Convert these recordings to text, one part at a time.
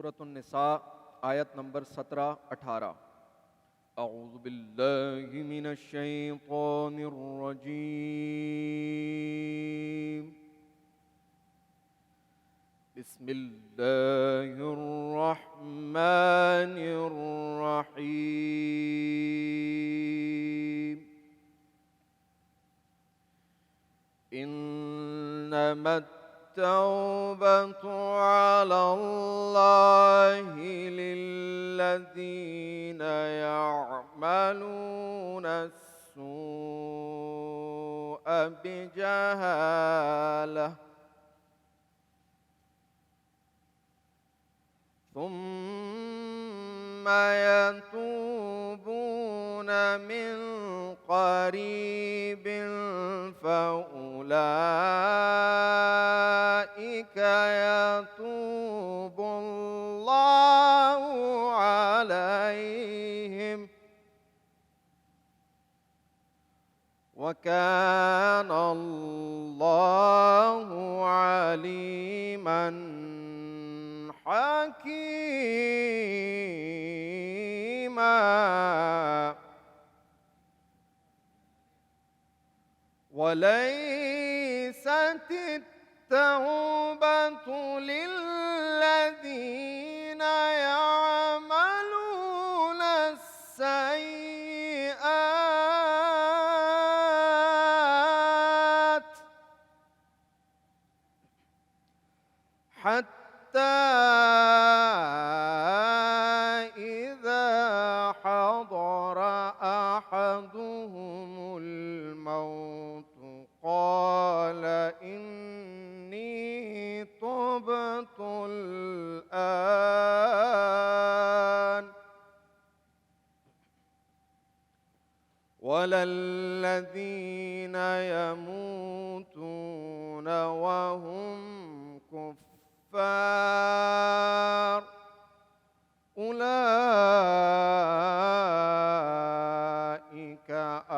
سورۃ النساء آیت نمبر 17-18. اعوذ باللہ من الشیطان الرجیم. بسم اللہ الرحمن الرحیم. انما التوبة على الله للذين يعملون السوء بجهالة ثم يتوبون من قريب فأولئك يتوب الله عليهم وكان الله عليما حكيما. وليست التوبة للذين يعملون السيئات حتى إذا حضر أحدهم الموت قال إني تبت الآن ولا الذين يموتون وهم كفار أولئك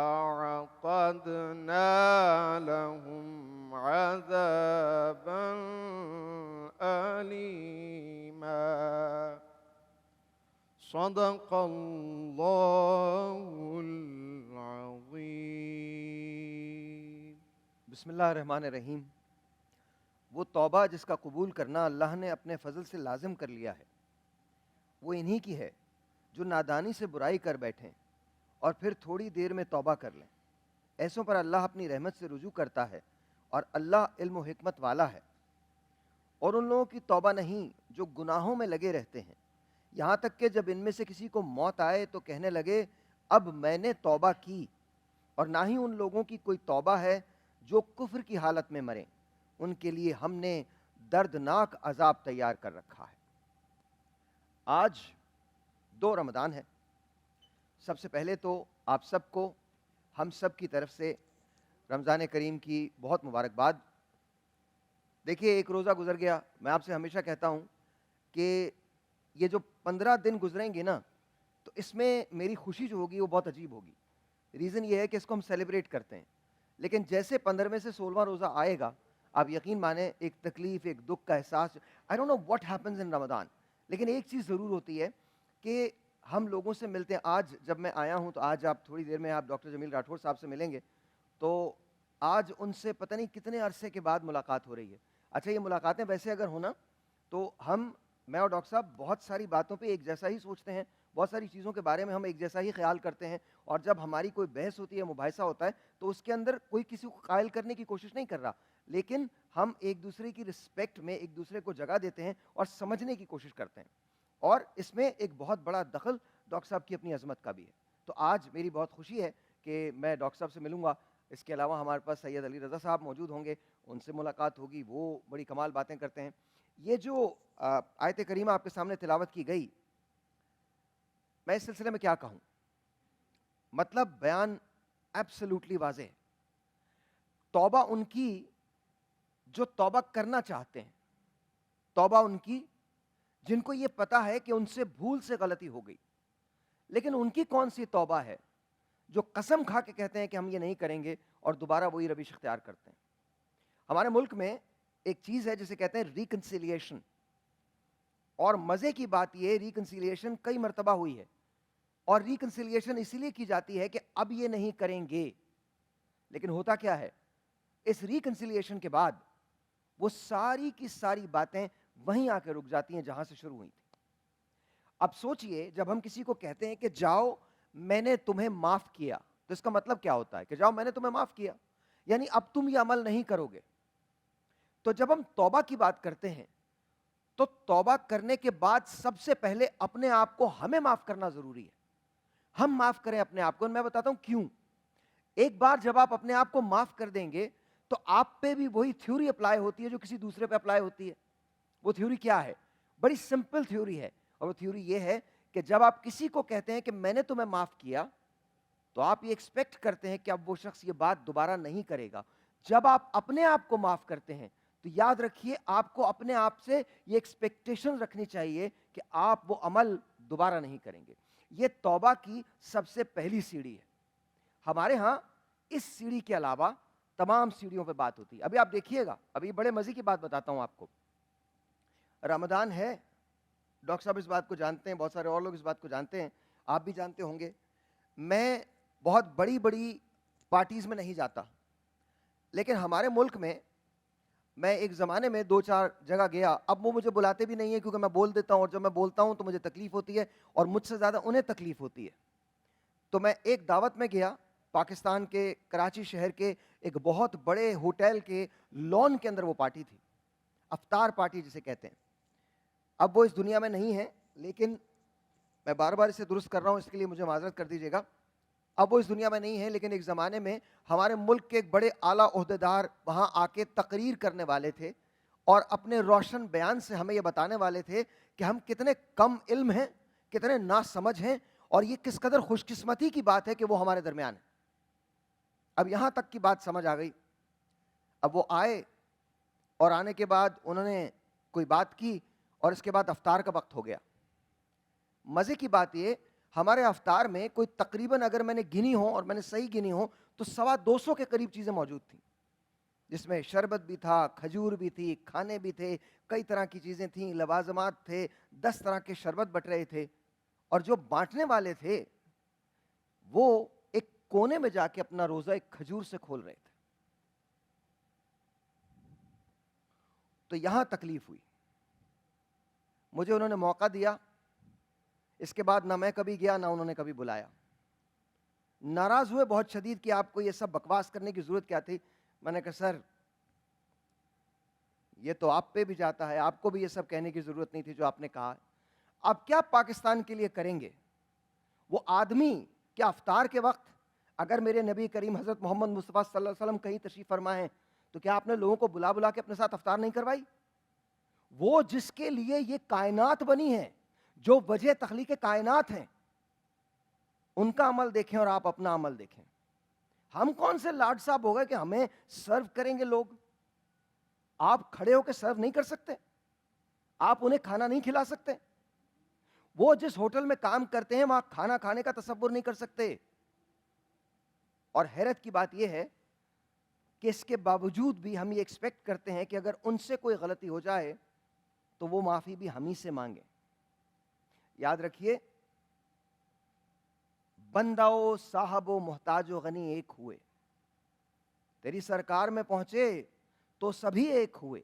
أعتدنا لهم عذابا أليما. صدق الله العظيم. بسم اللہ الرحمن الرحیم. وہ توبہ جس کا قبول کرنا اللہ نے اپنے فضل سے لازم کر لیا ہے وہ انہی کی ہے جو نادانی سے برائی کر بیٹھیں اور پھر تھوڑی دیر میں توبہ کر لیں. ایسوں پر اللہ اپنی رحمت سے رجوع کرتا ہے اور اللہ علم و حکمت والا ہے. اور ان لوگوں کی توبہ نہیں جو گناہوں میں لگے رہتے ہیں یہاں تک کہ جب ان میں سے کسی کو موت آئے تو کہنے لگے اب میں نے توبہ کی. اور نہ ہی ان لوگوں کی کوئی توبہ ہے جو کفر کی حالت میں مریں، ان کے لیے ہم نے دردناک عذاب تیار کر رکھا ہے. آج 2 رمضان ہے. سب سے پہلے تو آپ سب کو ہم سب کی طرف سے رمضان کریم کی بہت مبارکباد. دیکھیے ایک روزہ گزر گیا. میں آپ سے ہمیشہ کہتا ہوں کہ یہ جو 15 دن گزریں گے نا تو اس میں میری خوشی جو ہوگی وہ بہت عجیب ہوگی. ریزن یہ ہے کہ اس کو ہم سیلیبریٹ کرتے ہیں، لیکن جیسے 15ویں سے 16واں روزہ آئے گا آپ یقین مانیں ایک تکلیف، ایک دکھ کا احساس. I don't know what happens in Ramzan, لیکن ایک چیز ضرور ہوتی ہے کہ ہم لوگوں سے ملتے ہیں. آج جب میں آیا ہوں تو آج آپ تھوڑی دیر میں آپ ڈاکٹر جمیل راٹھور صاحب سے ملیں گے تو آج ان سے پتہ نہیں کتنے عرصے کے بعد ملاقات ہو رہی ہے. اچھا یہ ملاقاتیں ویسے اگر ہونا تو میں اور ڈاکٹر صاحب بہت ساری باتوں پہ ایک جیسا ہی سوچتے ہیں، بہت ساری چیزوں کے بارے میں ہم ایک جیسا ہی خیال کرتے ہیں. اور جب ہماری کوئی بحث ہوتی ہے، مباحثہ ہوتا ہے تو اس کے اندر کوئی کسی کو قائل کرنے کی کوشش نہیں کر رہا، لیکن ہم ایک دوسرے کی رسپیکٹ میں ایک دوسرے کو جگہ دیتے ہیں اور سمجھنے کی کوشش کرتے ہیں. اور اس میں ایک بہت بڑا دخل ڈاکٹر صاحب کی اپنی عظمت کا بھی ہے. تو آج میری بہت خوشی ہے کہ میں ڈاکٹر صاحب سے ملوں گا. اس کے علاوہ ہمارے پاس سید علی رضا صاحب موجود ہوں گے، ان سے ملاقات ہوگی، وہ بڑی کمال باتیں کرتے ہیں. یہ جو آیت کریمہ آپ کے سامنے تلاوت کی گئی، میں اس سلسلے میں کیا کہوں، مطلب بیان ایبسلیوٹلی واضح ہے. توبہ ان کی جو توبہ کرنا چاہتے ہیں، توبہ ان کی جن کو یہ پتا ہے کہ ان سے بھول سے غلطی ہو گئی. لیکن ان کی کون سی توبہ ہے جو قسم کھا کے کہتے ہیں کہ ہم یہ نہیں کریں گے اور دوبارہ وہی روش اختیار کرتے ہیں. ہمارے ملک میں ایک چیز ہے جسے کہتے ہیں ریکنسیلیشن. اور مزے کی بات یہ ریکنسیلیشن کئی مرتبہ ہوئی ہے, اور ریکنسیلیشن اسی لیے کی جاتی ہے کہ اب یہ نہیں کریں گے. لیکن ہوتا کیا ہے, اس ریکنسیلیشن کے بعد وہ ساری کی ساری باتیں وہیں آ کے رک جاتی ہیں جہاں سے شروع ہوئی تھی. اب سوچئے, جب ہم کسی کو کہتے ہیں کہ جاؤ میں نے تمہیں معاف کیا, تو اس کا مطلب کیا ہوتا ہے کہ جاؤ میں نے تمہیں معاف کیا, یعنی اب تم یہ عمل نہیں کرو گے. تو جب ہم توبہ کی بات کرتے ہیں تو توبہ کرنے کے بعد سب سے پہلے اپنے آپ کو ہمیں معاف کرنا ضروری ہے. ہم معاف کریں اپنے آپ کو. میں بتاتا ہوں کیوں. ایک بار جب آپ اپنے آپ کو معاف کر دیں گے تو آپ پہ بھی وہی تھیوری اپلائی ہوتی ہے جو کسی دوسرے پہ اپلائی ہوتی ہے. وہ تھیوری کیا ہے؟ بڑی سمپل تھیوری ہے, اور وہ تھیوری یہ ہے کہ جب آپ کسی کو کہتے ہیں کہ میں نے تمہیں معاف کیا, تو آپ یہ ایکسپیکٹ کرتے ہیں کہ اب وہ شخص یہ بات دوبارہ نہیں کرے گا. جب آپ اپنے آپ کو معاف کرتے ہیں تو یاد رکھیے آپ کو اپنے آپ سے یہ ایکسپیکٹیشن رکھنی چاہیے کہ آپ وہ عمل دوبارہ نہیں کریں گے. یہ توبہ کی سب سے پہلی سیڑھی ہے. ہمارے ہاں اس سیڑھی کے علاوہ تمام سیڑھیوں پہ بات ہوتی ہے. ابھی آپ دیکھیے گا, ابھی بڑے مزے کی بات بتاتا ہوں آپ کو. رمضان ہے, ڈاکٹر صاحب اس بات کو جانتے ہیں, بہت سارے اور لوگ اس بات کو جانتے ہیں, آپ بھی جانتے ہوں گے. میں بہت بڑی بڑی پارٹیز میں نہیں جاتا, لیکن ہمارے ملک میں ایک زمانے میں 2-4 جگہ گیا. اب وہ مجھے بلاتے بھی نہیں ہیں کیونکہ میں بول دیتا ہوں, اور جب میں بولتا ہوں تو مجھے تکلیف ہوتی ہے, اور مجھ سے زیادہ انہیں تکلیف ہوتی ہے. تو میں ایک دعوت میں گیا پاکستان کے کراچی شہر کے ایک بہت بڑے ہوٹل کے لان کے اندر. وہ پارٹی تھی, افطار پارٹی جسے کہتے ہیں. اب وہ اس دنیا میں نہیں ہے, لیکن میں بار بار اسے درست کر رہا ہوں, اس کے لیے مجھے معذرت کر دیجیے گا. اب وہ اس دنیا میں نہیں ہے, لیکن ایک زمانے میں ہمارے ملک کے ایک بڑے اعلیٰ عہدیدار وہاں آ کے تقریر کرنے والے تھے, اور اپنے روشن بیان سے ہمیں یہ بتانے والے تھے کہ ہم کتنے کم علم ہیں, کتنے ناسمجھ ہیں, اور یہ کس قدر خوش قسمتی کی بات ہے کہ وہ ہمارے درمیان ہے. اب یہاں تک کی بات سمجھ آ گئی. اب وہ آئے, اور آنے کے بعد انہوں نے کوئی بات کی, اور اس کے بعد افطار کا وقت ہو گیا. مزے کی بات یہ, ہمارے افطار میں کوئی تقریباً اگر میں نے گنی ہوں, اور میں نے صحیح گنی ہوں, تو 250 کے قریب چیزیں موجود تھیں, جس میں شربت بھی تھا, کھجور بھی تھی, کھانے بھی تھے, کئی طرح کی چیزیں تھیں, لوازمات تھے, 10 طرح کے شربت بٹ رہے تھے. اور جو بانٹنے والے تھے وہ ایک کونے میں جا کے اپنا روزہ ایک کھجور سے کھول رہے تھے. تو یہاں تکلیف ہوئی. مجھے انہوں نے موقع دیا, اس کے بعد نہ میں کبھی گیا نہ انہوں نے کبھی بلایا. ناراض ہوئے بہت شدید کہ آپ کو یہ سب بکواس کرنے کی ضرورت کیا تھی. میں نے کہا سر یہ تو آپ پہ بھی جاتا ہے, آپ کو بھی یہ سب کہنے کی ضرورت نہیں تھی جو آپ نے کہا. آپ کیا پاکستان کے لیے کریں گے؟ وہ آدمی کیا افطار کے وقت اگر میرے نبی کریم حضرت محمد مصطفیٰ صلی اللہ علیہ وسلم کہیں تشریف فرما ہیں تو کیا آپ نے لوگوں کو بلا بلا کے اپنے ساتھ افطار نہیں کروائی؟ وہ جس کے لیے یہ کائنات بنی ہے, جو وجہ تخلیق کائنات ہیں, ان کا عمل دیکھیں اور آپ اپنا عمل دیکھیں. ہم کون سے لاڈ صاحب ہو گئے کہ ہمیں سرو کریں گے لوگ؟ آپ کھڑے ہو کے سرو نہیں کر سکتے؟ آپ انہیں کھانا نہیں کھلا سکتے؟ وہ جس ہوٹل میں کام کرتے ہیں وہاں کھانا کھانے کا تصور نہیں کر سکتے؟ اور حیرت کی بات یہ ہے کہ اس کے باوجود بھی ہم یہ ایکسپیکٹ کرتے ہیں کہ اگر ان سے کوئی غلطی ہو جائے تو وہ معافی بھی ہم ہی سے مانگیں. یاد رکھیے, بندہ و صاحب و محتاج و غنی ایک ہوئے, تیری سرکار میں پہنچے تو سبھی ایک ہوئے,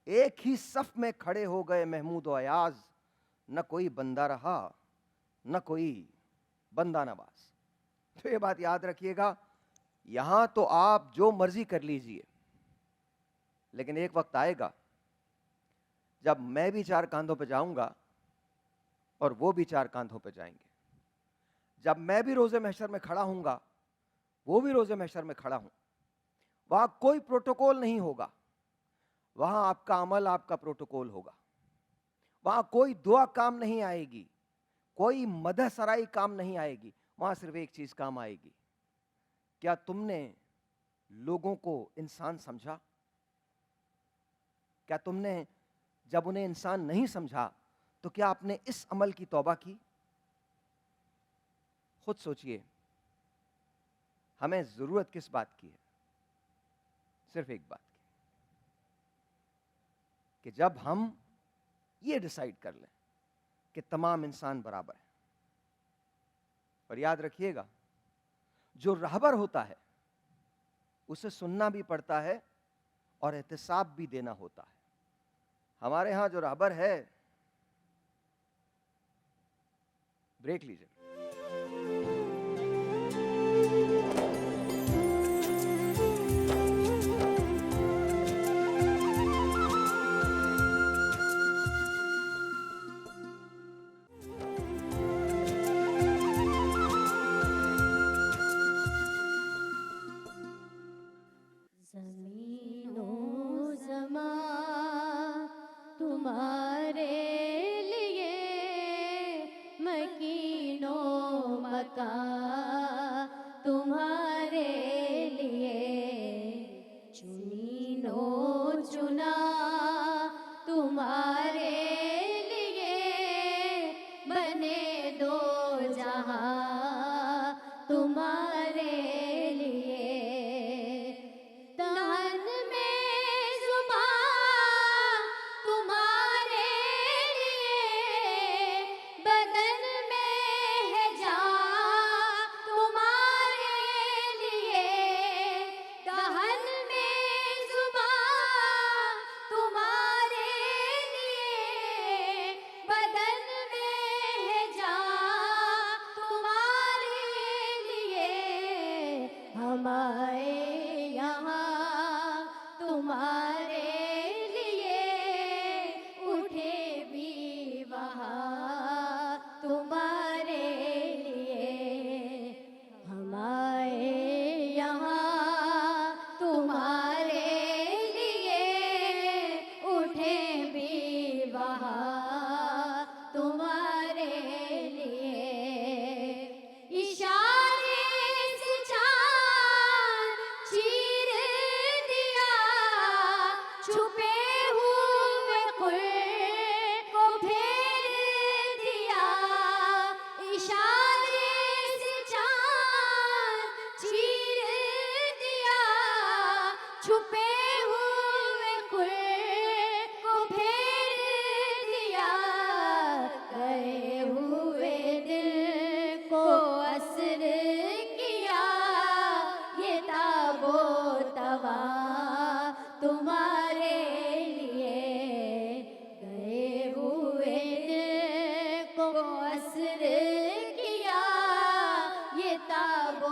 ایک ہی صف میں کھڑے ہو گئے محمود و ایاز, نہ کوئی بندہ رہا نہ کوئی بندہ نواز. تو یہ بات یاد رکھیے گا, یہاں تو آپ جو مرضی کر لیجئے, لیکن ایک وقت آئے گا جب میں بھی 4 کاندھوں پہ جاؤں گا اور وہ بھی 4 کاندھوں پہ جائیں گے. جب میں بھی روزے محشر میں کھڑا ہوں گا, وہ بھی روزے محشر میں کھڑا ہوں. وہاں کوئی پروٹوکول نہیں ہوگا, وہاں آپ کا عمل آپ کا پروٹوکول ہوگا. وہاں کوئی دعا کام نہیں آئے گی, کوئی مدح سرائی کام نہیں آئے گی. وہاں صرف ایک چیز کام آئے گی, کیا تم نے لوگوں کو انسان سمجھا؟ کیا تم نے جب انہیں انسان نہیں سمجھا تو کیا آپ نے اس عمل کی توبہ کی؟ خود سوچئے, ہمیں ضرورت کس بات کی ہے؟ صرف ایک بات کی, کہ جب ہم یہ ڈیسائیڈ کر لیں کہ تمام انسان برابر ہیں. اور یاد رکھیے گا جو رہبر ہوتا ہے اسے سننا بھی پڑتا ہے اور احتساب بھی دینا ہوتا ہے. ہمارے ہاں جو رہبر ہے، بریک لیجیے. زمین و زمان تمہارے لیے، مکین و مکان تمہارے لیے، چنین و چنا تمہارے لیے، بنے دو جہاں تمہارے لیے. دہن میں زبان تمہارے لیے، بدن میں ہے جان تمہارے لیے. دہن میں زبان تمہارے لیے، بدن میں ہے جان تمہارے لیے. ہمارے یہاں تمہارے لیے، اٹھے بھی وہاں تمہارے لیے. ہمارے یہاں تمہارے لیے، اٹھے بھی وہاں تمہارے لیے. اشارے سے چاند چیر دیا، چھپے ہوئے کل کو پھیر دیا. اشارے سے چاند چیر دیا، چھپے ہوئے کل کو پھیر دیا. گئے ہوئے دل کو اسر کیا، یہ تاب و توا تمہارے لیے. گئے ہوئے دل کو اسر کیا، یہ تاب و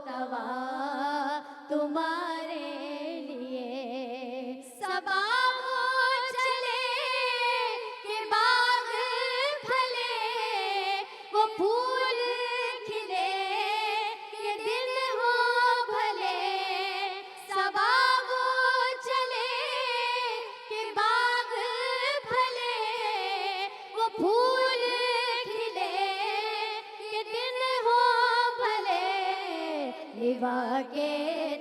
توا تمہارے لیے. صبا ہو چلے کہ باغ پھلے، وہ پھول کھلے کہ دل ہو بھلے. صبا ہو چلے کہ باغ پھلے، وہ پھول کھلے کہ دل ہو بھلے. لیوا کے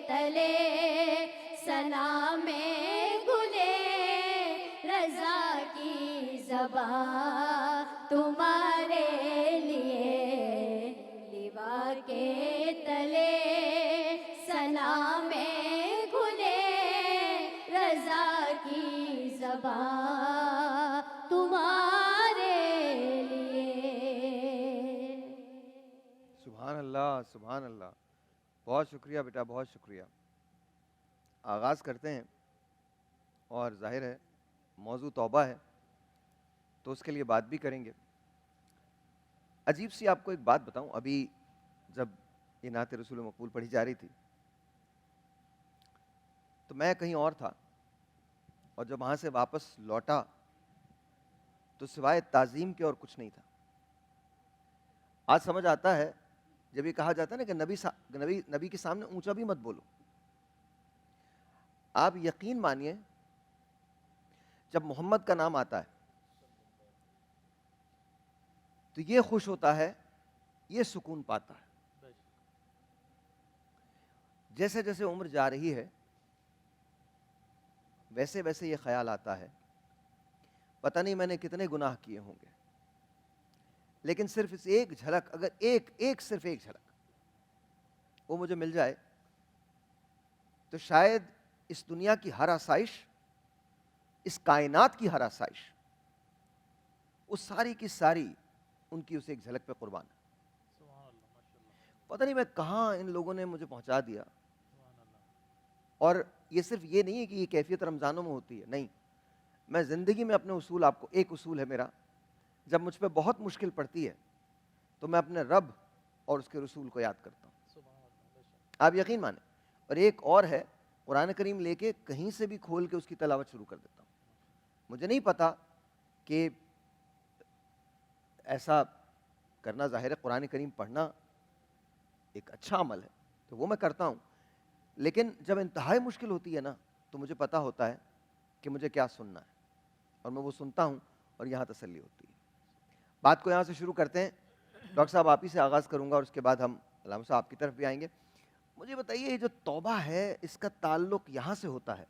تلے ثنا میں گلے، رضا کی زبان تمہارے لیے. لیوا کے تلے ثنا میں گلے، رضا کی زبان تمہارے لیے. سبحان اللہ، سبحان اللہ. بہت شکریہ بیٹا، بہت شکریہ. آغاز کرتے ہیں، اور ظاہر ہے موضوع توبہ ہے تو اس کے لیے بات بھی کریں گے. عجیب سی آپ کو ایک بات بتاؤں، ابھی جب یہ نعت رسول مقبول پڑھی جا رہی تھی تو میں کہیں اور تھا، اور جب وہاں سے واپس لوٹا تو سوائے تعظیم کے اور کچھ نہیں تھا. آج سمجھ آتا ہے جب یہ کہا جاتا ہے نا کہ نبی کے سامنے اونچا بھی مت بولو. آپ یقین مانیے جب محمد کا نام آتا ہے تو یہ خوش ہوتا ہے، یہ سکون پاتا ہے. جیسے جیسے عمر جا رہی ہے ویسے ویسے یہ خیال آتا ہے پتہ نہیں میں نے کتنے گناہ کیے ہوں گے، لیکن صرف اس ایک جھلک، اگر صرف ایک جھلک وہ مجھے مل جائے تو شاید اس دنیا کی ہر آسائش، اس کائنات کی ہر آسائش وہ ساری کی ساری ان کی اسے ایک جھلک پہ قربان ہے. پتہ نہیں میں کہاں ان لوگوں نے مجھے پہنچا دیا. اور یہ صرف یہ نہیں ہے کہ یہ کیفیت رمضانوں میں ہوتی ہے، نہیں، میں زندگی میں اپنے اصول، آپ کو ایک اصول ہے میرا، جب مجھ پہ بہت مشکل پڑتی ہے تو میں اپنے رب اور اس کے رسول کو یاد کرتا ہوں. آپ یقین مانیں. اور ایک اور ہے، قرآن کریم لے کے کہیں سے بھی کھول کے اس کی تلاوت شروع کر دیتا ہوں. مجھے نہیں پتا کہ ایسا کرنا، ظاہر ہے قرآن کریم پڑھنا ایک اچھا عمل ہے تو وہ میں کرتا ہوں، لیکن جب انتہائی مشکل ہوتی ہے نا تو مجھے پتا ہوتا ہے کہ مجھے کیا سننا ہے، اور میں وہ سنتا ہوں اور یہاں تسلی ہوتی ہے. بات کو یہاں سے شروع کرتے ہیں. ڈاکٹر صاحب آپ ہی سے آغاز کروں گا اور اس کے بعد ہم علامہ صاحب آپ کی طرف بھی آئیں گے. مجھے بتائیے یہ جو توبہ ہے اس کا تعلق یہاں سے ہوتا ہے،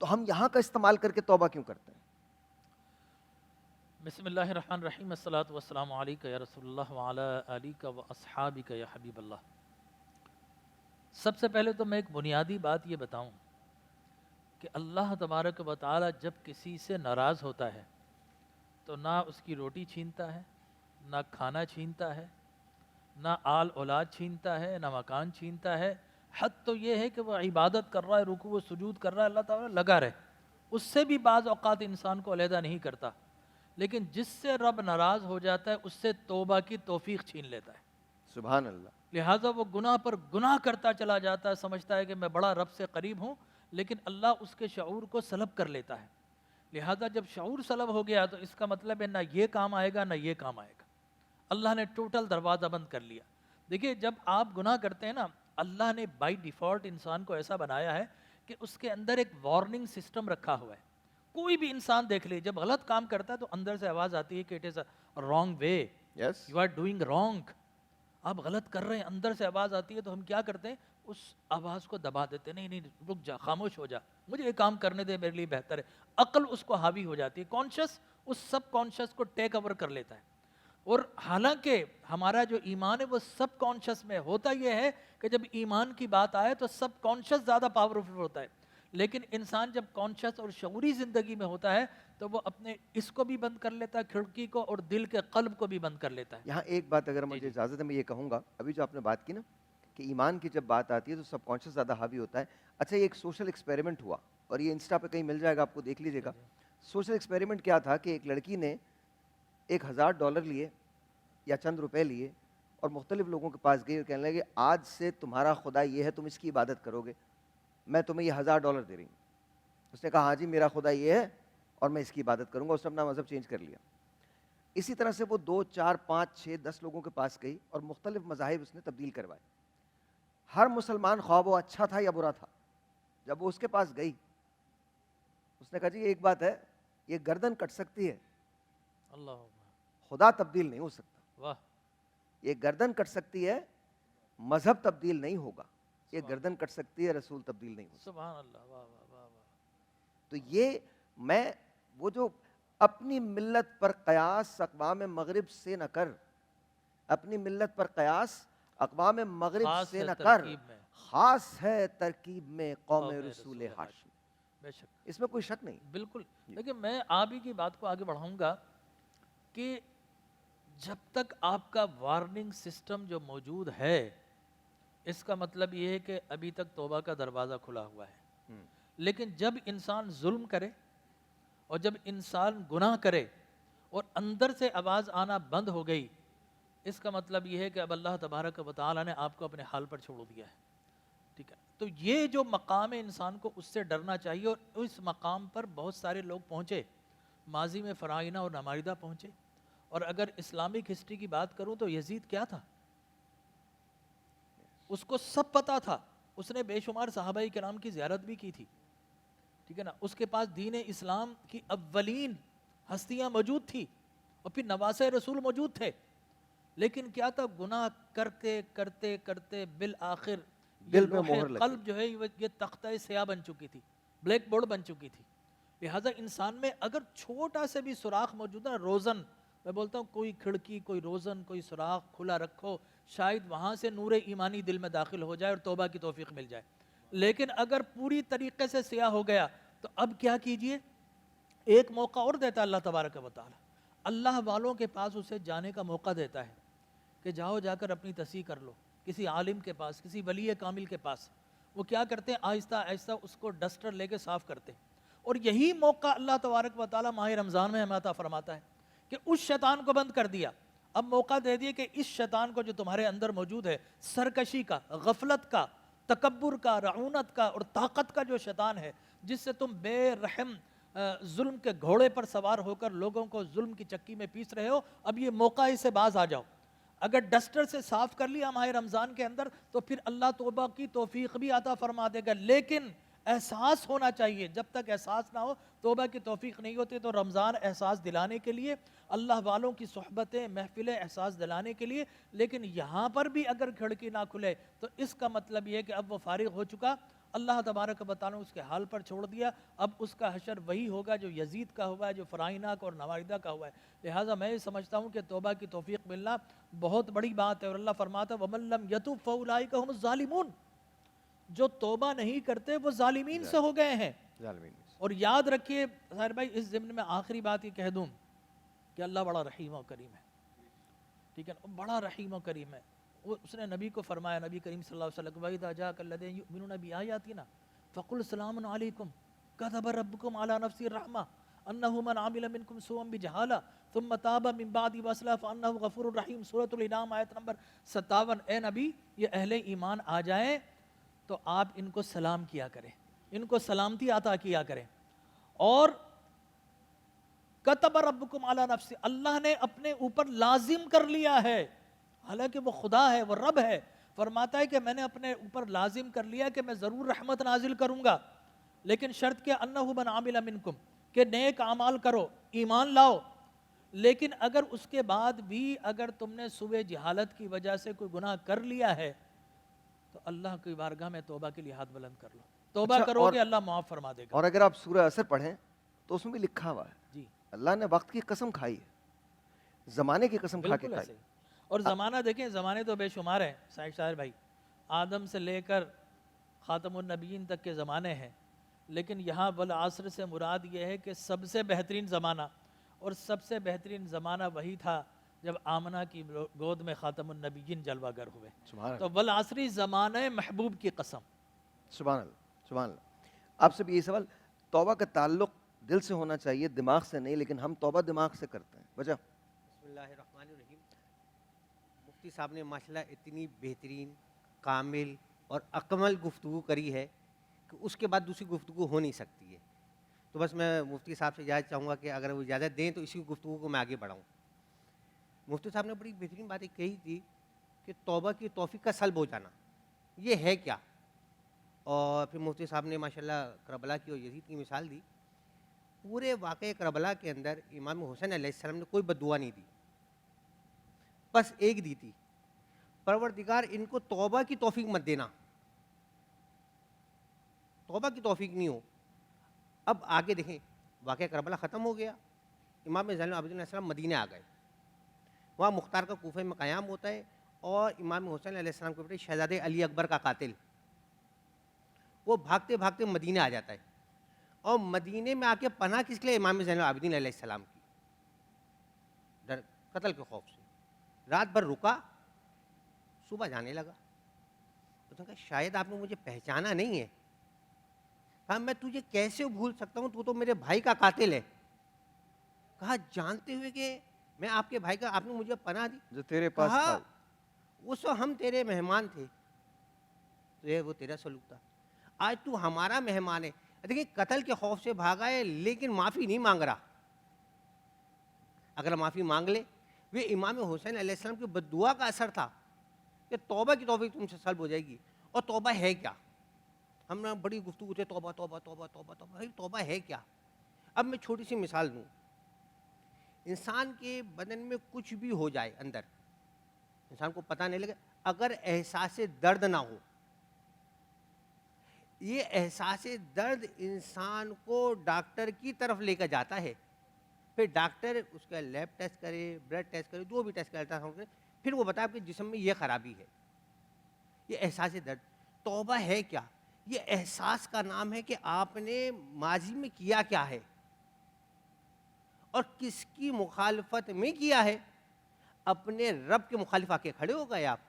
تو ہم یہاں کا استعمال کر کے توبہ کیوں کرتے ہیں؟ بسم اللہ الرحمن الرحیم. الصلاۃ والسلام علیک یا رسول اللہ وعلی آلک و اصحابک یا حبیب اللہ. سب سے پہلے تو میں ایک بنیادی بات یہ بتاؤں کہ اللہ تبارک و تعالی جب کسی سے ناراض ہوتا ہے تو نہ اس کی روٹی چھینتا ہے، نہ کھانا چھینتا ہے، نہ آل اولاد چھینتا ہے، نہ مکان چھینتا ہے. حد تو یہ ہے کہ وہ عبادت کر رہا ہے، رکوع و سجود کر رہا ہے، اللہ تعالیٰ لگا رہے. اس سے بھی بعض اوقات انسان کو علیحدہ نہیں کرتا، لیکن جس سے رب ناراض ہو جاتا ہے اس سے توبہ کی توفیق چھین لیتا ہے. سبحان اللہ. لہٰذا وہ گناہ پر گناہ کرتا چلا جاتا ہے، سمجھتا ہے کہ میں بڑا رب سے قریب ہوں، لیکن اللہ اس کے شعور کو سلب کر لیتا ہے. لہٰذا جب شعور سلب ہو گیا تو اس کا مطلب ہے نہ یہ کام آئے گا نہ یہ کام آئے گا. اللہ نے ٹوٹل دروازہ بند کر لیا. دیکھیے جب آپ گناہ کرتے ہیں نا، اللہ نے بائی ڈیفالٹ انسان کو ایسا بنایا ہے کہ اس کے اندر ایک وارننگ سسٹم رکھا ہوا ہے. کوئی بھی انسان دیکھ لے جب غلط کام کرتا ہے تو اندر سے آواز آتی ہے کہ it is a wrong way, yes. You are doing wrong, آپ غلط کر رہے ہیں. اندر سے آواز آتی ہے تو ہم کیا کرتے ہیں؟ اس آواز کو دبا دیتے ہیں، نہیں نہیں رک جا، خاموش ہو جا، مجھے یہ کام کرنے دے، میرے لیے بہتر ہے. عقل اس کو حاوی ہو جاتی ہے، کانشس اس سب کانشس کو ٹیک اوور کر لیتا ہے. اور حالانکہ ہمارا جو ایمان ہے وہ سب کانشس میں ہوتا یہ ہے کہ جب ایمان کی بات آئے تو سب کانشس زیادہ پاورفل ہوتا ہے. لیکن انسان جب کانشس اور شعوری زندگی میں ہوتا ہے تو وہ اپنے اس کو بھی بند کر لیتا ہے، کھڑکی کو، اور دل کے قلب کو بھی بند کر لیتا ہے. یہاں ایک بات اگر مجھے اجازت ہے میں یہ کہوں گا، ابھی جو آپ نے بات کی نا کہ ایمان کی جب بات آتی ہے تو سب کانشس زیادہ حاوی ہوتا ہے. اچھا یہ ایک سوشل ایکسپیریمنٹ ہوا اور یہ انسٹا پہ کہیں مل جائے گا، آپ کو دیکھ لیجیے گا. سوشل ایکسپیریمنٹ کیا تھا کہ ایک لڑکی نے $1000 لیے یا چند روپے لیے اور مختلف لوگوں کے پاس گئی اور کہنے لگے آج سے تمہارا خدا یہ ہے، تم اس کی عبادت کرو گے، میں تمہیں یہ $1000 دے رہی ہوں. اس نے کہا ہاں جی میرا خدا یہ ہے اور میں اس کی عبادت کروں گا. اس نے اپنا مذہب چینج کر لیا. اسی طرح سے وہ 2 4 5 6 10 لوگوں کے پاس گئی اور مختلف مذاہب اس نے تبدیل کروائے. ہر مسلمان خواہ وہ اچھا تھا یا برا تھا، جب وہ اس کے پاس گئی اس نے کہا جی ایک بات ہے، یہ گردن کٹ سکتی ہے، اللہ خدا تبدیل نہیں ہو سکتا. واہ. یہ گردن کٹ سکتی ہے، مذہب تبدیل نہیں ہوگا. یہ سبحان گردن کٹ سکتی ہے، رسول تبدیل نہیں ہو سکتا. سبحان اللہ. واہ واہ واہ واہ. تو یہ میں وہ جو اپنی ملت پر قیاس اقوام مغرب سے نہ کر، اپنی ملت پر قیاس اقوام مغرب خاص سے ہے نہ کر، ترکیب میں، خاص ہے ترکیب میں قوم قوم رسول رسول ہاشم. بے شک. اس میں کوئی شک نہیں. بالکل. لیکن میں آپ ہی کی بات کو آگے بڑھاؤں گا کہ جب تک آپ کا وارننگ سسٹم جو موجود ہے، اس کا مطلب یہ ہے کہ ابھی تک توبہ کا دروازہ کھلا ہوا ہے. لیکن جب انسان ظلم کرے اور جب انسان گناہ کرے اور اندر سے آواز آنا بند ہو گئی، اس کا مطلب یہ ہے کہ اب اللہ تبارک و تعالیٰ نے آپ کو اپنے حال پر چھوڑ دیا ہے. ٹھیک ہے. تو یہ جو مقام ہے انسان کو اس سے ڈرنا چاہیے، اور اس مقام پر بہت سارے لوگ پہنچے. ماضی میں فرعونہ اور نماردہ پہنچے. اور اگر اسلامک ہسٹری کی بات کروں تو یزید کیا تھا؟ اس کو سب پتا تھا، اس نے بے شمار صحابہ کرام کی زیارت بھی کی تھی. ٹھیک ہے نا. اس کے پاس دین اسلام کی اولین ہستیاں موجود تھی اور پھر نواسے رسول موجود تھے. لیکن کیا تھا؟ گناہ کرتے کرتے کرتے بالآخر دل میں مہر لگی. قلب جو ہے یہ تختہ سیاہ بن چکی تھی، بلیک بورڈ بن چکی تھی. لہٰذا انسان میں اگر چھوٹا سے بھی سوراخ موجود ہے، روزن میں بولتا ہوں کوئی کھڑکی، کوئی روزن، کوئی سوراخ کھلا رکھو، شاید وہاں سے نور ایمانی دل میں داخل ہو جائے اور توبہ کی توفیق مل جائے. لیکن اگر پوری طریقے سے سیاہ ہو گیا تو اب کیا کیجئے؟ ایک موقع اور دیتا اللہ تبارک و تعالی. اللہ والوں کے پاس اسے جانے کا موقع دیتا ہے کہ جاؤ جا کر اپنی تصحیح کر لو، کسی عالم کے پاس، کسی ولی کامل کے پاس. وہ کیا کرتے ہیں؟ آہستہ آہستہ اس کو ڈسٹر لے کے صاف کرتے ہیں. اور یہی موقع اللہ تبارک و تعالیٰ ماہ رمضان میں ہمیں عطا فرماتا ہے کہ اس شیطان کو بند کر دیا. اب موقع دے دیے کہ اس شیطان کو جو تمہارے اندر موجود ہے، سرکشی کا، غفلت کا، تکبر کا، رعونت کا اور طاقت کا جو شیطان ہے، جس سے تم بے رحم ظلم کے گھوڑے پر سوار ہو کر لوگوں کو ظلم کی چکی میں پیس رہے ہو، اب یہ موقع ہے، اسے باز آ جاؤ. اگر ڈسٹر سے صاف کر لیا ماہ رمضان کے اندر تو پھر اللہ توبہ کی توفیق بھی عطا فرما دے گا. لیکن احساس ہونا چاہیے. جب تک احساس نہ ہو توبہ کی توفیق نہیں ہوتی. تو رمضان احساس دلانے کے لیے، اللہ والوں کی صحبتیں، محفلیں احساس دلانے کے لیے. لیکن یہاں پر بھی اگر کھڑکی نہ کھلے تو اس کا مطلب یہ ہے کہ اب وہ فارغ ہو چکا، اللہ تبارک و تعالیٰ نے اس کے حال پر چھوڑ دیا. اب اس کا حشر وہی ہوگا جو یزید کا ہوا ہے، جو فرعونہ کا اور نواردہ کا ہوا ہے. لہٰذا میں سمجھتا ہوں کہ توبہ کی توفیق ملنا بہت بڑی بات ہے. اور اللہ فرماتا ہے وَمَن لَّمْ يَتُبْ فَأُولَٰئِكَ هُمُ الظَّالِمُونَ. جو توبہ نہیں کرتے وہ ظالمین سے ہو گئے ہیں. اور یاد رکھیے ظاہر بھائی، اس ضمن میں آخری بات یہ کہہ دوں کہ اللہ بڑا رحیم و کریم ہے. ٹھیک ہے، بڑا رحیم و کریم ہے. اس نے نبی کو فرمایا، نبی کریم صلی اللہ علیہ وسلم وَإِذَا جَاءَكَ الَّذِينَ يُؤْمِنُونَ بِآيَاتِنَا فَقُلْ سَلَامٌ عَلَيْكُمْ كَتَبَ رَبُّكُمْ عَلَى نَفْسِهِ الرَّحْمَةَ أَنَّهُ مَنْ عَمِلَ مِنْكُمْ سُوءًا بِجَهَالَةٍ ثُمَّ تَابَ مِنْ بَعْدِ وَأَصْلَحَ فَإِنَّهُ غَفُورٌ رَحِيمٌ. سورۃ الانعام آیت نمبر 57. اے نبی، یہ اہل ایمان آ جائیں تو آپ ان کو سلام کیا کریں، ان کو سلامتی عطا کیا کریں. اور کتب ربکم علی نفسہ، اللہ نے اپنے اوپر لازم کر لیا ہے، حالانکہ وہ خدا ہے، وہ رب ہے. فرماتا ہے کہ میں نے اپنے اوپر لازم کر لیا کہ میں ضرور رحمت نازل کروں گا. لیکن شرط کیا؟ انہ من عامل منکم، کہ نیک اعمال کرو، ایمان لاؤ. لیکن اگر اس کے بعد بھی اگر تم نے سوء جہالت کی وجہ سے کوئی گناہ کر لیا ہے تو اللہ کی بارگاہ میں توبہ کے لیے ہاتھ بلند کر لو. توبہ کرو گے اللہ معاف فرما دے گا. اور اگر آپ سورہ عصر پڑھیں تو اس میں بھی لکھا ہوا ہے جی، اللہ نے وقت کی قسم کھائی ہے، زمانے کی قسم کھا کے بالکل کھائی. ایسے. اور زمانہ دیکھیں، زمانے تو بے شمار ہیں شاعر بھائی. آدم سے لے کر خاتم النبیین تک کے زمانے ہیں. لیکن یہاں والعصر سے مراد یہ ہے کہ سب سے بہترین زمانہ، اور سب سے بہترین زمانہ وہی تھا جب آمنہ کی گود میں خاتم النبیین جلوہ گر ہوئے. سبحان تو اللہ، والعصری زمانہ محبوب کی قسم. سبحان اللہ، سبحان اللہ. آپ سے بھی یہ سوال، توبہ کا تعلق دل سے ہونا چاہیے، دماغ سے نہیں، لیکن ہم توبہ دماغ سے کرتے ہیں. وجہ؟ بسم اللہ الرحمن الرحیم. مفتی صاحب نے ماشاءاللہ اتنی بہترین، کامل اور اکمل گفتگو کری ہے کہ اس کے بعد دوسری گفتگو ہو نہیں سکتی ہے. تو بس میں مفتی صاحب سے اجازت چاہوں گا کہ اگر وہ اجازت دیں تو اسی گفتگو کو میں آگے بڑھاؤں. مفتی صاحب نے بڑی بہترین باتیں کہی تھی کہ توبہ کی توفیق کا سلب ہو جانا یہ ہے کیا. اور پھر مفتی صاحب نے ماشاءاللہ کربلا کی اور یزید کی مثال دی. پورے واقعہ کربلا کے اندر امام حسین علیہ السلام نے کوئی بد دعا نہیں دی، بس ایک دی تھی، پروردگار ان کو توبہ کی توفیق مت دینا، توبہ کی توفیق نہیں ہو. اب آگے دیکھیں، واقعہ کربلا ختم ہو گیا، امام زین العابدین علیہ السلام مدینہ آ گئے. وہاں مختار کا کوفہ میں قیام ہوتا ہے اور امام حسین علیہ السلام کے بیٹے شہزادے علی اکبر کا قاتل وہ بھاگتے بھاگتے مدینہ آ جاتا ہے. اور مدینے میں آ کے پناہ کس کے لیے؟ امام زین العابدین علیہ السلام کی، ڈر قتل کے خوف سے. رات بھر رکا، صبح جانے لگا. اس نے کہا شاید آپ نے مجھے پہچانا نہیں ہے. کہا میں تجھے کیسے بھول سکتا ہوں، تو میرے بھائی کا قاتل ہے. کہا جانتے ہوئے کہ میں آپ کے بھائی کا، آپ نے مجھے پناہ دی. جو تیرے پاس کہا تھا. اس وقت ہم تیرے مہمان تھے، تو یہ وہ تیرا سلوک تھا. آج تو ہمارا مہمان ہے. دیکھیں قتل کے خوف سے بھاگا ہے لیکن معافی نہیں مانگ رہا. اگر معافی مانگ لے، وہ امام حسین علیہ السلام کی بد دعا کا اثر تھا کہ توبہ کی توفیق تم سے سلب ہو جائے گی. اور توبہ ہے کیا؟ ہم نے بڑی گفتگو تھے توبہ توبہ توبہ توبہ توبہ. بھائی توبہ ہے کیا؟ اب میں چھوٹی سی مثال دوں. انسان کے بدن میں کچھ بھی ہو جائے اندر، انسان کو پتہ نہیں لگے، اگر احساس درد نہ ہو، یہ احساس درد انسان کو ڈاکٹر کی طرف لے کر جاتا ہے. پھر ڈاکٹر اس کا لیب ٹیسٹ کرے، بلڈ ٹیسٹ کرے، جو بھی ٹیسٹ کرتا ہے، پھر وہ بتایا کہ جسم میں یہ خرابی ہے. یہ احساس درد. توبہ ہے کیا؟ یہ احساس کا نام ہے کہ آپ نے ماضی میں کیا کیا ہے اور کس کی مخالفت میں کیا ہے؟ اپنے رب کے مخالف آ کے کھڑے ہو گئے آپ.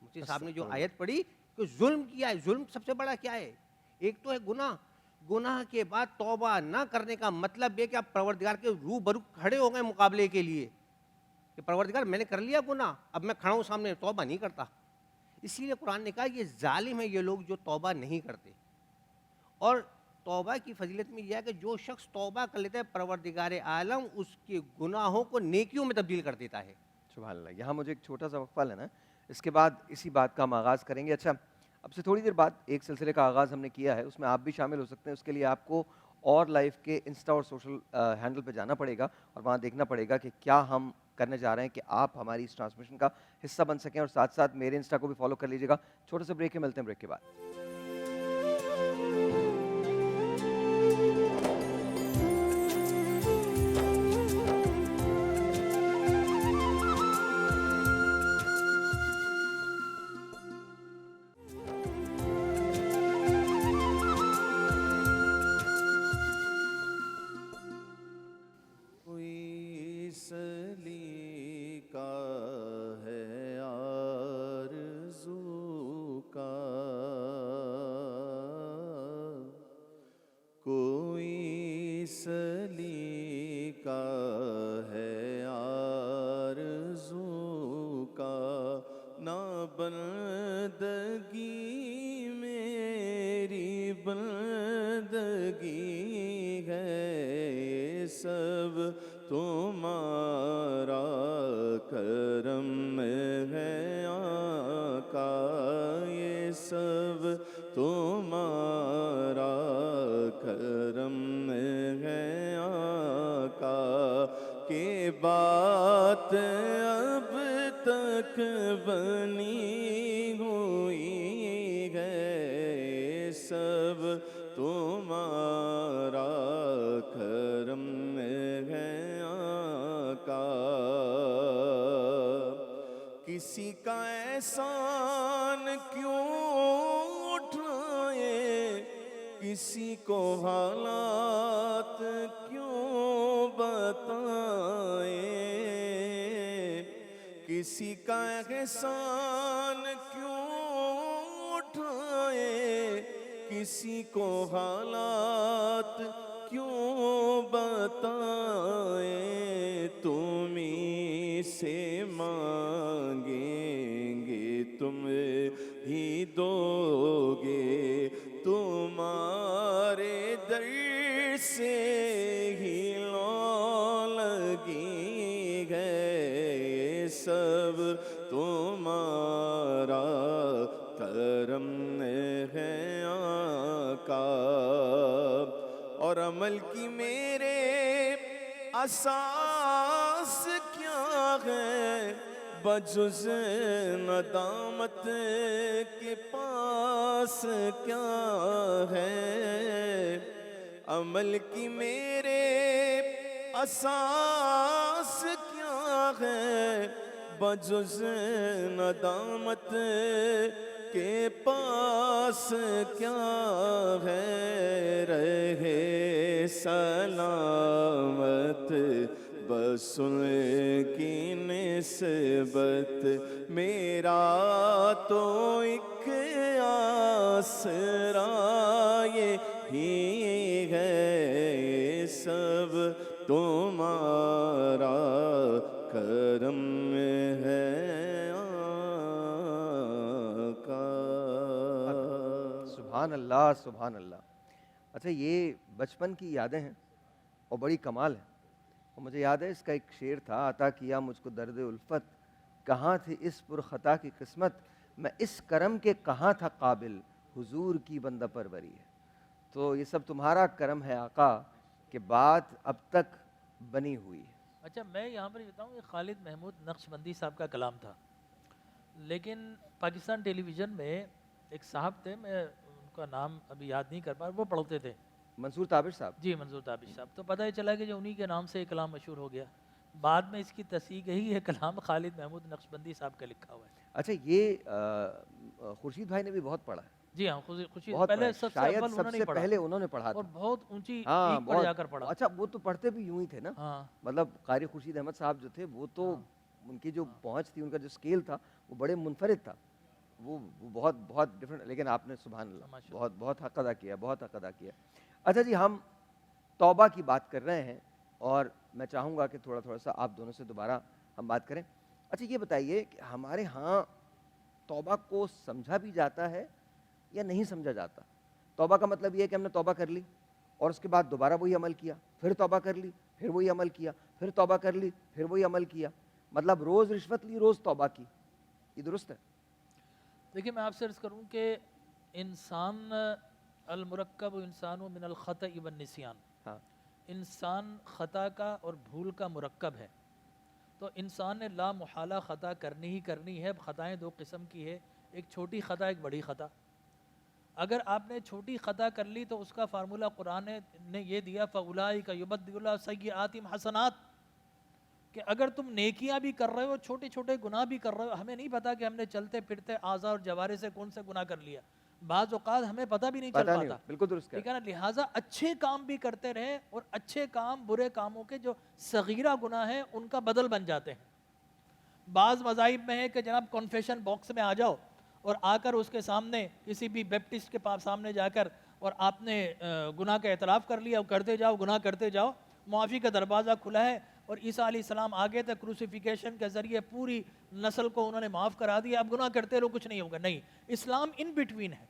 مفتی صاحب نے جو آیت پڑھی کہ ظلم کیا ہے، ظلم سب سے بڑا کیا ہے؟ ایک تو ہے گناہ. گناہ کے بعد توبہ نہ کرنے کا مطلب یہ کہ آپ پروردگار کے روبرو کھڑے ہو گئے مقابلے کے لیے کہ پروردگار میں نے کر لیا گناہ، اب میں کھڑا ہوں سامنے، توبہ نہیں کرتا. اسی لیے قرآن نے کہا یہ ظالم ہے یہ لوگ جو توبہ نہیں کرتے. اور توبہ کی فضیلت میں یہ ہے کہ جو شخص توبہ کر لیتا ہے پروردگار عالم اس کے گناہوں کو نیکیوں میں تبدیل کر دیتا ہے. سبحان اللہ. یہاں مجھے ایک چھوٹا سا وقفہ لینا ہے, اس کے بعد اسی بات کا ہم آغاز کریں گے. اچھا, اب سے تھوڑی دیر بعد ایک سلسلے کا آغاز ہم نے کیا ہے, اس میں آپ بھی شامل ہو سکتے ہیں. اس کے لیے آپ کو اور لائف کے انسٹا اور سوشل ہینڈل پہ جانا پڑے گا اور وہاں دیکھنا پڑے گا کہ کیا ہم کرنے جا رہے ہیں کہ آپ ہماری اس ٹرانسمیشن کا حصہ بن سکیں, اور ساتھ ساتھ میرے انسٹا کو بھی فالو کر لیجیے گا. چھوٹے سے بریک کے ملتے ہیں بریک کے بعد. کوئی سلیقہ ہے آرزو کا, کوئی سلیقہ ہے آرزو کا, نہ بندگی میری بندگی ہے, سب تمہارا کرم ہے آقا, یہ سب تمہارا کرم ہے آقا, کہ بات اب تک بنی ہوئی ہے, سب تمہارا کرم ہے آقا. کسی کا احسان کیوں اٹھائے, کسی کو حالات کیوں بتائے, کسی کا احسان کیوں اٹھائے, کسی کو حالات کیوں بتائے, تمہیں سے مانگیں گے تم ہی دو گے, تمہارے در سے ہی لو لگی ہے, سب تمہارا کرم ہے آقا. اور عمل کی میرے اساس کیا ہے, بجز ندامت کے پاس کیا ہے, عمل کی میرے اساس کیا ہے, بجز ندامت کے پاس کیا ہے, رہے سلامت بس ان کی نسبت, میرا تو ایک آسرا یہی ہے, سب تمہارا کرم ہے آقا. سبحان اللہ, سبحان اللہ. اچھا, یہ بچپن کی یادیں ہیں اور بڑی کمال ہے. اور مجھے یاد ہے اس کا ایک شعر تھا, عطا کیا مجھ کو درد الفت, کہاں تھی اس پرخطا کی قسمت, میں اس کرم کے کہاں تھا قابل, حضور کی بندہ پروری ہے. تو یہ سب تمہارا کرم ہے آقا کہ بات اب تک بنی ہوئی ہے. اچھا, میں یہاں پر یہ بتاؤں کہ خالد محمود نقشبندی صاحب کا کلام تھا, لیکن پاکستان ٹیلی ویژن میں ایک صاحب تھے, میں ان کا نام ابھی یاد نہیں کر پا, وہ پڑھتے تھے, منصور تابر صاحب. جی منظور تابش صاحب. تو پتہ ہی چلا کہ جو انہی کے نام سے یہ کلام مشہور ہو گیا. بعد میں اس کی تصحیح گئی, یہ کلام خالد محمود نقشبندی صاحب کا لکھا ہوا ہے. اچھا, یہ خورشید بھائی نے بھی بہت پڑھا ہے. جی ہاں خوشی بہت پہلے پڑھا ہے، سب سے شاید اول انہوں سب نے سے ہی پڑھا پہلے انہوں نے پڑھا اور تھا. بہت اونچی ہاں پیک پر جا کر پڑھا. اچھا وہ تو پڑھتے بھی یوں ہی تھے نا, ہاں مطلب قاری خورشید احمد صاحب جو تھے وہ تو ہاں ان کی جو پہنچ تھی, ان کا جو اسکیل تھا وہ بڑے منفرد تھا, وہ بہت بہت ڈفرینٹ. لیکن آپ نے سبحان اللہ ماشاء بہت بہت حق ادا کیا, بہت حق ادا کیا. اچھا جی, ہم توبہ کی بات کر رہے ہیں اور میں چاہوں گا کہ تھوڑا سا آپ دونوں سے دوبارہ ہم بات کریں. اچھا یہ بتائیے کہ ہمارے ہاں توبہ کو سمجھا بھی جاتا ہے یا نہیں سمجھا جاتا؟ توبہ کا مطلب یہ ہے کہ ہم نے توبہ کر لی اور اس کے بعد دوبارہ وہی عمل کیا, پھر توبہ کر لی, پھر وہی عمل کیا, پھر توبہ کر لی, پھر وہی عمل کیا, مطلب روز رشوت لی, روز توبہ کی. یہ درست ہے؟ دیکھیے میں آپ سے عرض کروں کہ انسان المرکب انسان من الخطأ والنسیان, ہاں انسان خطا کا اور بھول کا مرکب ہے. تو انسان نے لا محالہ خطا کرنی ہی کرنی ہے. خطائیں دو قسم کی ہے, ایک چھوٹی خطا ایک بڑی خطا. اگر آپ نے چھوٹی خطا کر لی تو اس کا فارمولہ قرآن نے یہ دیا فَأُولَٰئِکَ يُبَدِّلُ اللَّهُ سَیِّئَاتِهِمْ حَسَنَات, کہ اگر تم نیکیاں بھی کر رہے ہو, چھوٹے چھوٹے گناہ بھی کر رہے ہو, ہمیں نہیں پتا کہ ہم نے چلتے پھرتے اعضاء اور جوارے سے کون سے گناہ کر لیا, بعض اوقات ہمیں پتہ بھی نہیں چل پتہ نہیں, پاتا. بالکل درست ٹھیک ہے. ہے نا, لہٰذا اچھے کام بھی کرتے رہے اور اچھے کام برے کاموں کے جو صغیرہ گناہ ہیں ان کا بدل بن جاتے ہیں. بعض مذاہب میں ہے کہ جناب کنفیشن باکس میں آ جاؤ اور آ کر اس کے سامنے کسی بھی بیپٹسٹ کے پاس سامنے جا کر اور آپ نے گناہ کا اعتراف کر لیا, کرتے جاؤ گناہ کرتے جاؤ, معافی کا دروازہ کھلا ہے. اور عیسیٰ علیہ السلام آگے تک کروسیفیکیشن کے ذریعے پوری نسل کو انہوں نے معاف کرا دیا, اب گناہ کرتے رہو کچھ نہیں ہوگا. نہیں, اسلام ان بٹوین ہے.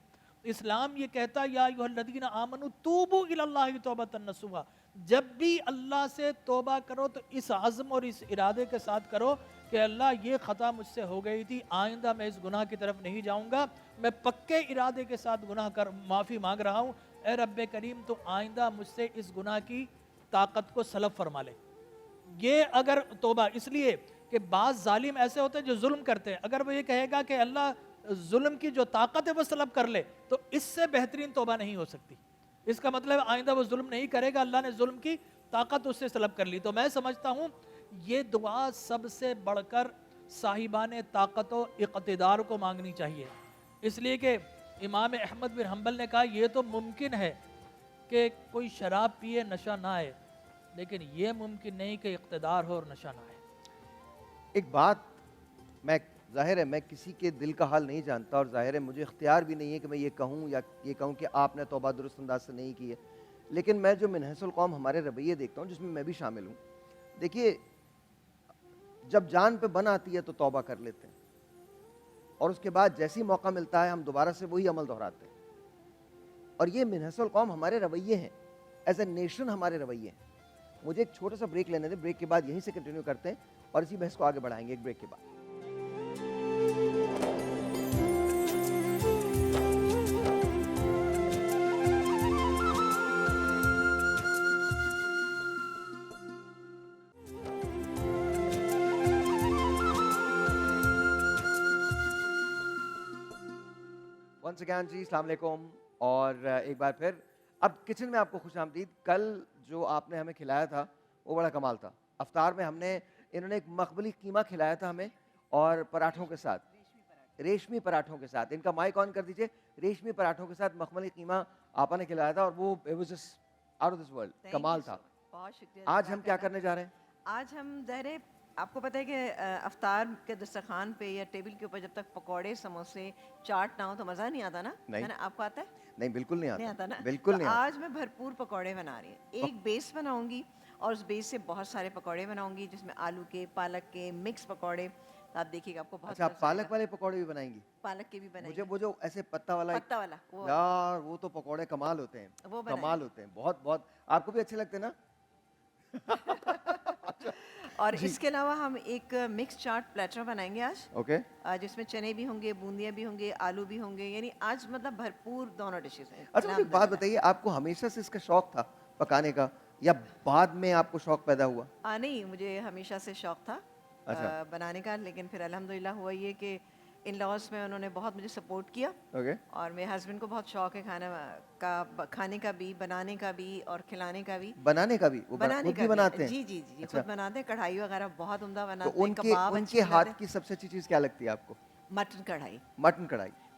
اسلام یہ کہتا یا ایھا الذین آمنوا توبوا الی اللہ توبۃ نصوحا, جب بھی اللہ سے توبہ کرو تو اس عزم اور اس ارادے کے ساتھ کرو کہ اللہ یہ خطا مجھ سے ہو گئی تھی, آئندہ میں اس گناہ کی طرف نہیں جاؤں گا, میں پکے ارادے کے ساتھ گناہ کر معافی مانگ رہا ہوں, اے رب کریم تو آئندہ مجھ سے اس گناہ کی طاقت کو سلب فرما لے. یہ اگر توبہ, اس لیے کہ بعض ظالم ایسے ہوتے ہیں جو ظلم کرتے ہیں, اگر وہ یہ کہے گا کہ اللہ ظلم کی جو طاقت ہے وہ سلب کر لے تو اس سے بہترین توبہ نہیں ہو سکتی. اس کا مطلب آئندہ وہ ظلم نہیں کرے گا, اللہ نے ظلم کی طاقت اس سے سلب کر لی. تو میں سمجھتا ہوں یہ دعا سب سے بڑھ کر صاحبان طاقت و اقتدار کو مانگنی چاہیے, اس لیے کہ امام احمد بن حنبل نے کہا یہ تو ممکن ہے کہ کوئی شراب پیے نشہ نہ آئے, لیکن یہ ممکن نہیں کہ اقتدار ہو اور نشہ نہ آئے. ایک بات, میں ظاہر ہے میں کسی کے دل کا حال نہیں جانتا اور ظاہر ہے مجھے اختیار بھی نہیں ہے کہ میں یہ کہوں یا یہ کہوں کہ آپ نے توبہ درست انداز سے نہیں کی ہے, لیکن میں جو منحص القوم ہمارے رویے دیکھتا ہوں جس میں بھی شامل ہوں, دیکھیے جب جان پہ بن آتی ہے تو توبہ کر لیتے ہیں اور اس کے بعد جیسی موقع ملتا ہے ہم دوبارہ سے وہی عمل دہراتے ہیں, اور یہ منحص القوم ہمارے رویے ہیں, ایز اے نیشن ہمارے رویے ہیں. مجھے ایک چھوٹا سا بریک لینے دیں, بریک کے بعد یہیں سے کنٹینیو کرتے ہیں اور اسی بحث کو آگے بڑھائیں گے ایک بریک کے بعد. ونس اگین جی, السلام علیکم, اور ایک بار پھر اب کچن میں آپ کو خوش آمدید. کل جو آپ نے ہمیں کھلایا تھا وہ بڑا کمال تھا. افطار میں ہم نے, انہوں نے ایک مقبولی قیمہ کھلایا تھا ہمیں اور پراٹھوں کے ساتھ, ریشمی پراٹھوں کے ساتھ. ان کا مائک آن کر دیجئے. ریشمی پراٹھوں کے ساتھ مخملی قیمہ آپا نے کھلایا تھا اور وہ it was just out of this world, کمال تھا. بہت شکریہ. آج ہم کیا کرنے جا رہے ہیں؟ آج ہم ظاہر آپ کو پتہ ہے کہ افطار کے دسترخوان پہ یا ٹیبل کے اوپر جب تک پکوڑے سموسے چاٹ نہ ہو تو مزہ نہیں آتا نا, ہے نا؟ آپ کو آتا ہے؟ نہیں بالکل نہیں آتا نا, بالکل نہیں آتا. آج میں بھرپور پکوڑے بنا رہی ہوں. ایک بیس بناؤں گی اور اس بیس سے بہت سارے پکوڑے بناؤں گی جس میں آلو کے, پالک کے مکس پکوڑے. آپ دیکھیے گا آپ کو بہت. اچھا, آپ پالک والے پکوڑے بھی بنائیں گی؟ پالک کے بھی بنائیں مجھے وہ جو ایسے پتا والا یار وہ تو پکوڑے کمال ہوتے ہیں, وہ کمال ہوتے ہیں بہت بہت. آپ کو بھی اچھے لگتے ہیں نا؟ اور اس کے علاوہ ہم ایک مکس چاٹ پلیٹر بنائیں گے آج, اوکے, جس میں چنے بھی ہوں گے, بوندیاں بھی ہوں گے, آلو بھی ہوں گے, یعنی آج مطلب بھرپور دونوں ڈشز ہیں. اچھا مجھے ایک بات بتائیے, آپ کو ہمیشہ سے اس کا شوق تھا پکانے کا یا بعد میں آپ کو شوق پیدا ہوا؟ نہیں, مجھے ہمیشہ سے شوق تھا بنانے کا, لیکن پھر الحمدللہ ہوا یہ کہ ان لاز میں انہوں نے بہت مجھے سپورٹ کیا, اور میرے ہسبینڈ کو بہت شوق ہے کھانے کا بھی, بنانے کا بھی اور کھلانے کا بھی. بنانے کا بھی بناتے ہیں؟ جی جی جی, خود بناتے ہیں. کڑھائی وغیرہ بہت عمدہ تو بناتے ہیں. ان کے ہاتھ کی سب سے اچھی چیز کیا لگتی ہے آپ کو؟ مٹن کڑھائی. مٹن کڑھائی.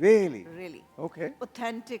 Really? Really. Okay. Authentic,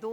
2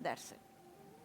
That's it.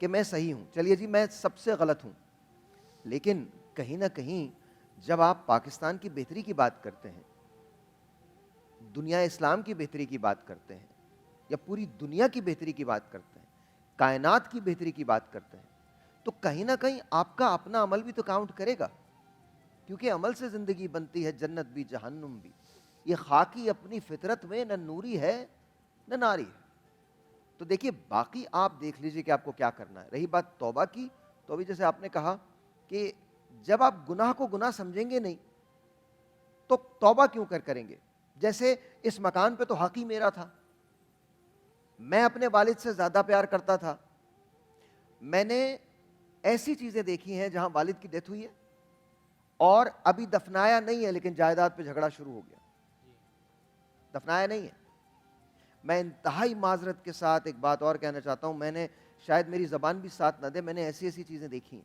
کہ میں صحیح ہوں, چلیے جی میں سب سے غلط ہوں, لیکن کہیں نہ کہیں جب آپ پاکستان کی بہتری کی بات کرتے ہیں, دنیا اسلام کی بہتری کی بات کرتے ہیں, یا پوری دنیا کی بہتری کی بات کرتے ہیں, کائنات کی بہتری کی بات کرتے ہیں, تو کہیں نہ کہیں آپ کا اپنا عمل بھی تو کاؤنٹ کرے گا, کیونکہ عمل سے زندگی بنتی ہے, جنت بھی جہنم بھی. یہ خاکی اپنی فطرت میں نہ نوری ہے نہ ناری ہے. تو دیکھیے باقی آپ دیکھ لیجئے کہ آپ کو کیا کرنا ہے. رہی بات توبہ کی, تو ابھی جیسے آپ نے کہا کہ جب آپ گناہ کو گناہ سمجھیں گے نہیں تو توبہ کیوں کریں گے. جیسے اس مکان پہ تو حق ہی میرا تھا, میں اپنے والد سے زیادہ پیار کرتا تھا, میں نے ایسی چیزیں دیکھی ہیں جہاں والد کی ڈیتھ ہوئی ہے اور ابھی دفنایا نہیں ہے لیکن جائیداد پہ جھگڑا شروع ہو گیا, دفنایا نہیں ہے. میں انتہائی معذرت کے ساتھ ایک بات اور کہنا چاہتا ہوں, میں نے شاید میری زبان بھی ساتھ نہ دے, میں نے ایسی ایسی چیزیں دیکھی ہیں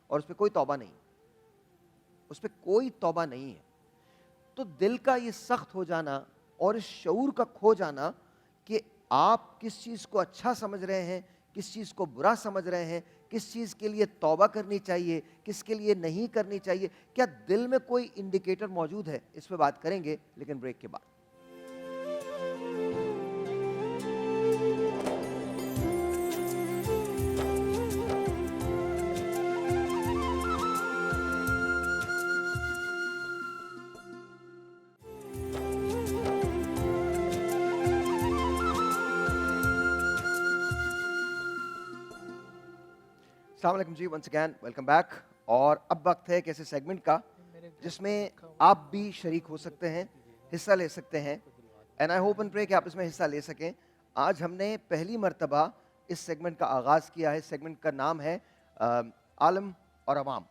اور اس پہ کوئی توبہ نہیں, اس پہ کوئی توبہ نہیں ہے. تو دل کا یہ سخت ہو جانا اور اس شعور کا کھو جانا کہ آپ کس چیز کو اچھا سمجھ رہے ہیں, کس چیز کو برا سمجھ رہے ہیں, کس چیز کے لیے توبہ کرنی چاہیے, کس کے لیے نہیں کرنی چاہیے, کیا دل میں کوئی انڈیکیٹر موجود ہے, اس پہ بات کریں گے لیکن بریک کے بعد. السلام علیکم جی, ونس اگین ویلکم بیک. اور اب وقت ہے ایسے سیگمنٹ کا جس میں آپ بھی شریک ہو سکتے ہیں, حصہ لے سکتے ہیں, اینڈ آئی ہوپ اینڈ پرے کہ آپ اس میں حصہ لے سکیں. آج ہم نے پہلی مرتبہ اس سیگمنٹ کا آغاز کیا ہے. سیگمنٹ کا نام ہے عالم اور عوام.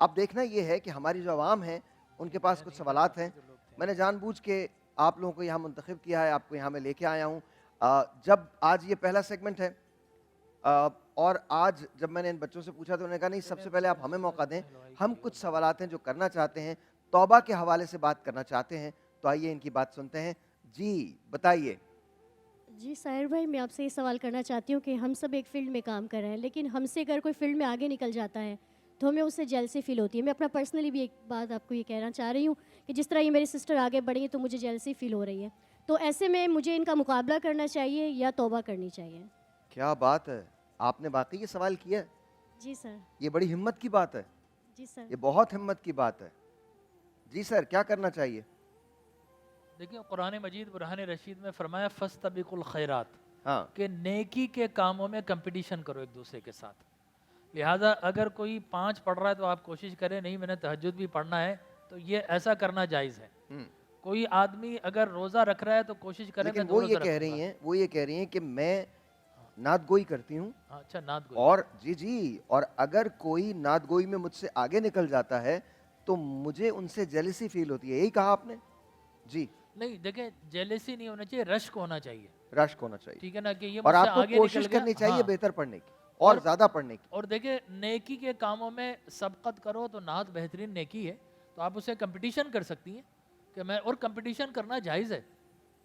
اب دیکھنا یہ ہے کہ ہماری جو عوام ہیں ان کے پاس کچھ سوالات ہیں. میں نے جان بوجھ کے آپ لوگوں کو یہاں منتخب کیا ہے, آپ کو یہاں میں لے کے آیا ہوں. جب آج یہ پہلا سیگمنٹ ہے اور آج جب میں نے ان بچوں سے پوچھا تو انہوں نے کہا نہیں, سب سے پہلے آپ ہمیں موقع دیں, ہم کچھ سوالات ہیں جو کرنا چاہتے ہیں, توبہ کے حوالے سے بات کرنا چاہتے ہیں. تو آئیے ان کی بات سنتے ہیں. جی بتائیے. جی ساحر بھائی, میں آپ سے یہ سوال کرنا چاہتی ہوں کہ ہم سب ایک فیلڈ میں کام کر رہے ہیں, لیکن ہم سے اگر کوئی فیلڈ میں آگے نکل جاتا ہے تو ہمیں اس سے جیلسی فیل ہوتی ہے. میں اپنا پرسنلی بھی ایک بات آپ کو یہ کہنا چاہ رہی ہوں کہ جس طرح یہ میری سسٹر آگے بڑھی ہے تو مجھے جیلسی فیل ہو رہی ہے. تو ایسے میں مجھے ان کا مقابلہ کرنا چاہیے یا توبہ کرنی چاہیے؟ کیا بات ہے, آپ نے واقعی یہ سوال کیا ہے؟ جی سر. یہ بڑی ہمت کی بات ہے. جی سر. یہ بہت ہمت کی بات ہے. جی سر, کیا کرنا چاہیے؟ دیکھیں قرآن مجید برہان رشید میں فرمایا فاستبقوا الخیرات, ہاں, کہ نیکی کے کاموں میں کمپٹیشن کرو ایک دوسرے کے ساتھ. لہٰذا اگر کوئی 5 پڑھ رہا ہے تو آپ کوشش کریں نہیں میں نے تہجد بھی پڑھنا ہے, تو یہ ایسا کرنا جائز ہے. کوئی آدمی اگر روزہ رکھ رہا ہے تو کوشش کریں. لیکن وہ یہ کہہ رہی ہیں کہ میں نعت گوئی کرتی ہوں. اچھا, نعت گوئی. اور جی, اور اگر کوئی نعت گوئی میں مجھ سے آگے نکل جاتا ہے تو مجھے ان سے جیلسی فیل ہوتی ہے. یہی کہا آپ نے؟ جی نہیں, دیکھیں جیلسی نہیں ہونا چاہیے, رشک ہونا چاہیے. رشک ہونا چاہیے, ٹھیک ہے نا, کہ یہ اور مجھ سے آپ کو آگے کوشش نکل گیا. کرنی چاہیے ہاں. بہتر پڑھنے کی اور زیادہ پڑھنے کی. اور دیکھیں نیکی کے کاموں میں سبقت کرو تو نعت بہترین نیکی ہے, تو آپ اسے کمپٹیشن کر سکتی ہیں کہ میں, اور کمپٹیشن کرنا جائز ہے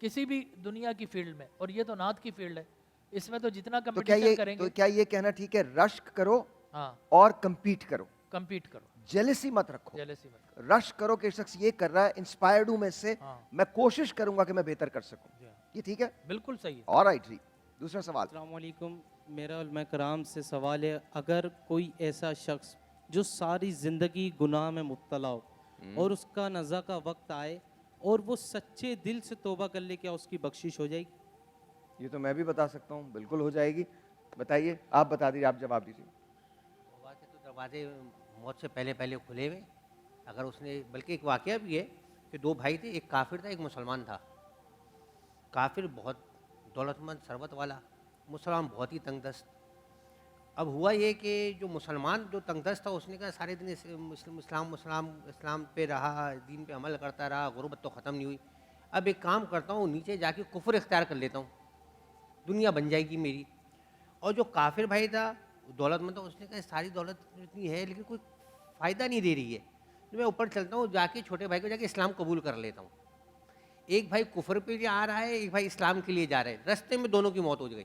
کسی بھی دنیا کی فیلڈ میں, اور یہ تو نعت کی فیلڈ ہے, اس میں تو جتنا کمپٹیشن کریں گے. تو کیا یہ کہنا ٹھیک ہے رشک کرو ہاں, اور کمپیٹ کرو, کمپیٹ کرو, جیلسی مت رکھو. جیلسی مت کرو. رش کرو کہ شخص یہ کر رہا ہے, انسپائرڈ ہوں میں اس سے, ہاں, میں کوشش کروں گا کہ میں بہتر کر سکوں. یہ ٹھیک ہے؟ بالکل صحیح ہے. آلرائٹ جی, دوسرا سوال. السلام علیکم, میرا علماء کرام سے سوال ہے, اگر کوئی ایسا شخص جو ساری زندگی گناہ میں مبتلا ہو اور اس کا نزا کا وقت آئے اور وہ سچے دل سے توبہ کر لے, کیا اس کی بخشش ہو جائے گی؟ یہ تو میں بھی بتا سکتا ہوں, بالکل ہو جائے گی. بتائیے, آپ بتا دیجیے, آپ جواب دیجیے. توبہ کے تو دروازے موت سے پہلے ہوئے ہوئے. اگر اس نے, بلکہ ایک واقعہ بھی ہے کہ 2 بھائی تھے, ایک کافر تھا ایک مسلمان تھا. کافر بہت دولت مند ثروت والا, مسلمان بہت ہی تنگ دست. اب ہوا یہ کہ جو مسلمان جو تنگ دست تھا اس نے کہا سارے دن اسلام پہ رہا, دین پہ عمل کرتا رہا, غربت تو ختم نہیں ہوئی, اب ایک کام کرتا ہوں نیچے جا کے کفر اختیار کر لیتا ہوں, دنیا بن جائے گی میری. اور جو کافر بھائی تھا دولت مند تھا, اس نے کہا ساری دولت اتنی ہے لیکن کوئی فائدہ نہیں دے رہی ہے, میں اوپر چلتا ہوں جا کے چھوٹے بھائی کو جا کے اسلام قبول کر لیتا ہوں. ایک بھائی کفر پہ آ رہا ہے, ایک بھائی اسلام کے لیے جا رہا ہے, رستے میں دونوں کی موت ہو گئی.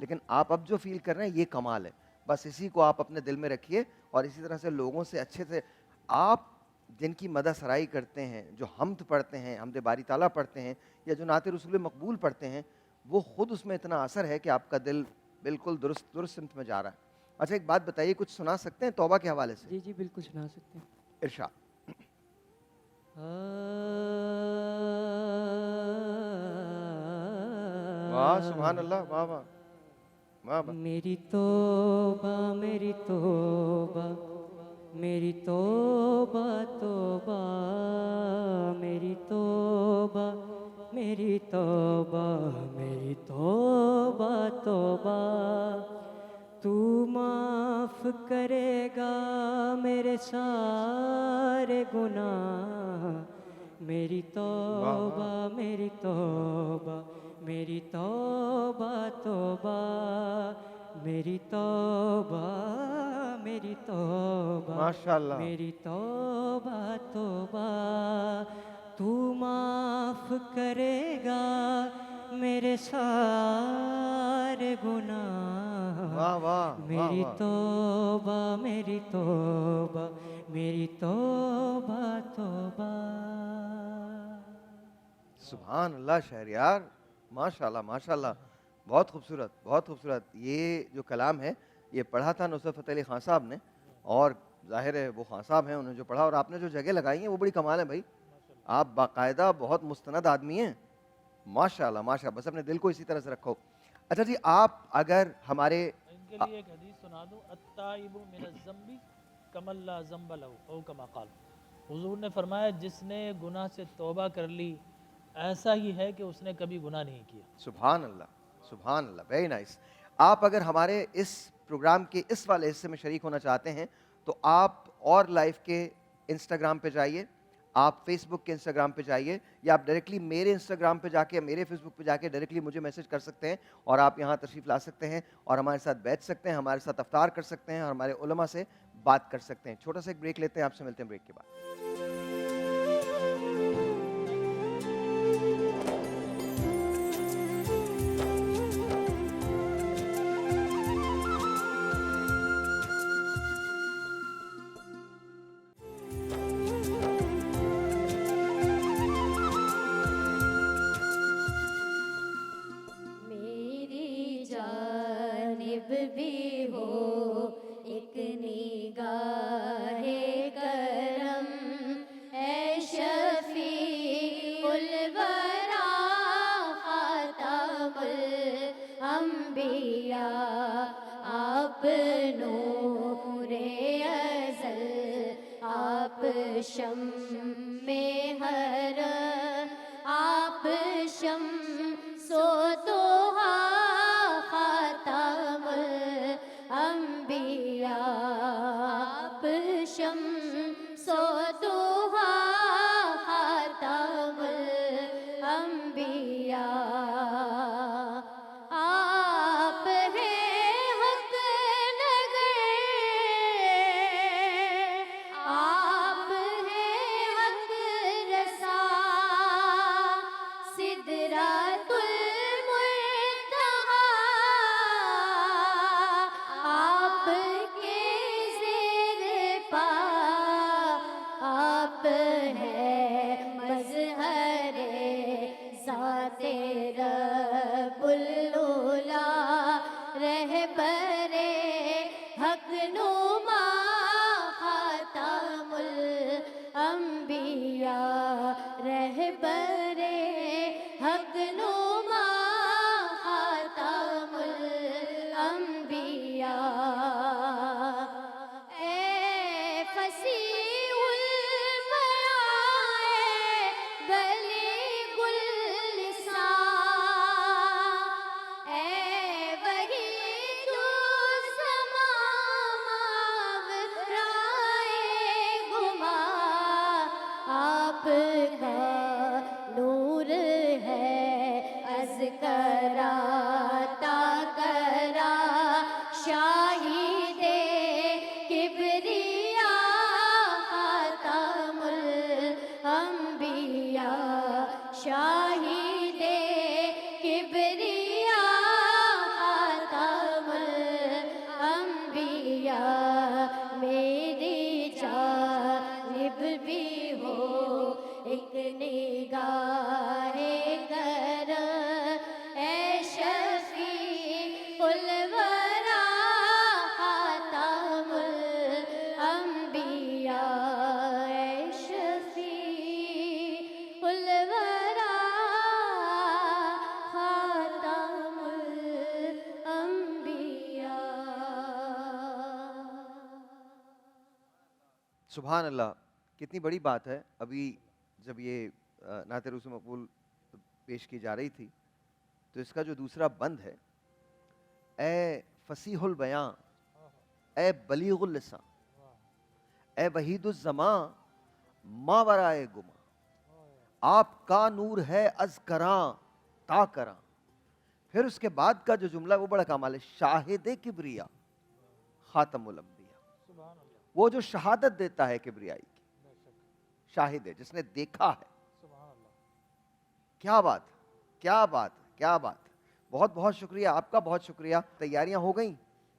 لیکن آپ اب جو فیل کر رہے ہیں یہ کمال ہے. بس اسی کو آپ اپنے دل میں رکھیے اور اسی طرح سے لوگوں سے اچھے سے آپ جن کی مدح سرائی کرتے ہیں, جو حمد پڑھتے ہیں, حمد باری تعالیٰ پڑھتے ہیں, یا جو نعت رسول مقبول پڑھتے ہیں, وہ خود اس میں اتنا اثر ہے کہ آپ کا دل بالکل درست سمت میں جا رہا ہے. اچھا ایک بات بتائیے, کچھ سنا سکتے ہیں توبہ کے حوالے سے؟ جی جی بالکل سنا سکتے ہیں. ارشاد. واہ سبحان اللہ, واہ واہ واہ واہ. میری توبہ میری توبہ میری توبہ توبہ میری توبہ میری توبہ میری توبہ توبہ تو معاف کرے گا میرے سارے گناہ. میری توبہ میری توبہ میری توبہ توبہ میری توبہ میری توبہ ماشاءاللہ میری توبہ توبہ تو معاف کرے گا میرے سارے گناہ. واہ واہ میری توبہ میری توبہ میری توبہ توبہ. سبحان اللہ شہریار, ماشاءاللہ ماشاءاللہ, بہت خوبصورت بہت خوبصورت. یہ جو کلام ہے یہ پڑھا تھا نصرت فتح علی خان صاحب نے, اور ظاہر ہے وہ خان صاحب ہیں, انہوں نے جو پڑھا, اور آپ نے جو جگہ لگائی ہیں وہ بڑی کمال ہے بھائی. آپ باقاعدہ بہت مستند آدمی ہیں, ماشاءاللہ ماشاءاللہ. بس اپنے دل کو اسی طرح سے رکھو. اچھا جی, آپ اگر ہمارے ان کے لیے ایک حدیث سنا دوں, التائب من الذنب کمن لا ذنب له او کما قال. حضور نے فرمایا جس نے گناہ سے توبہ کر لی ایسا ہی ہے کہ اس نے کبھی گناہ نہیں کیا. سبحان اللہ سبحان اللہ, ویری نائس. آپ اگر ہمارے اس پروگرام کے اس والے حصے میں شریک ہونا چاہتے ہیں تو آپ اور لائف کے انسٹاگرام پہ جائیے, آپ فیس بک کے انسٹاگرام پہ جائیے, یا آپ ڈائریکٹلی میرے انسٹاگرام پہ جا کے, میرے فیس بک پہ جا کے ڈائریکٹلی مجھے میسج کر سکتے ہیں, اور آپ یہاں تشریف لا سکتے ہیں اور ہمارے ساتھ بیٹھ سکتے ہیں, ہمارے ساتھ افطار کر سکتے ہیں, اور ہمارے علماء سے بات کر سکتے ہیں. چھوٹا سا ایک بریک لیتے ہیں, آپ سے ملتے ہیں بریک کے بعد. میری جانب بھی ہو ایک نگاہ کرم اے شفیع الورا خاتم الانبیاء. آپ نور ازل, آپ شمع ہر, آپ شمس و دوحا خاتم الانبیاء. آپ شمس و دوحا خاتم الانبیاء. آپ ہیں حق نگر, آپ ہیں حق رسا, سدرۃ المنتہا آپ کے زیر پا. آپ ہے مظہر ذات رب العلا, رہبر حق نما خاتم الانبیاء. رہبر حق نما خاتم الانبیاء. اے فصیح البیاں بلیغ اللسان, اے وحید الزمان ماورائے گمان. آپ کا نور ہے از کرا تا کرا, شاہد کبریاء خاتم الانبیاء. شاہد کبریاء خاتم سبحان اللہ, کتنی بڑی بات ہے. ابھی جب یہ نعت روز مقبول پیش کی جا رہی تھی تو اس کا جو دوسرا بند ہے, اے فصیح البیاں, اے بلیغ اللسان, اے وحید الزمان, ما ورائے گما, آپ کا نور ہے از کراں تا کراں. پھر اس کے بعد کا جو جملہ وہ بڑا کمال ہے, شاہد کبریا خاتم الانبیاء. وہ جو شہادت دیتا ہے کبریائی کی, شاہد ہے, جس نے دیکھا ہے. کیا بات, کیا بات, کیا بات. بہت بہت شکریہ آپ کا, بہت شکریہ. تیاریاں ہو گئیں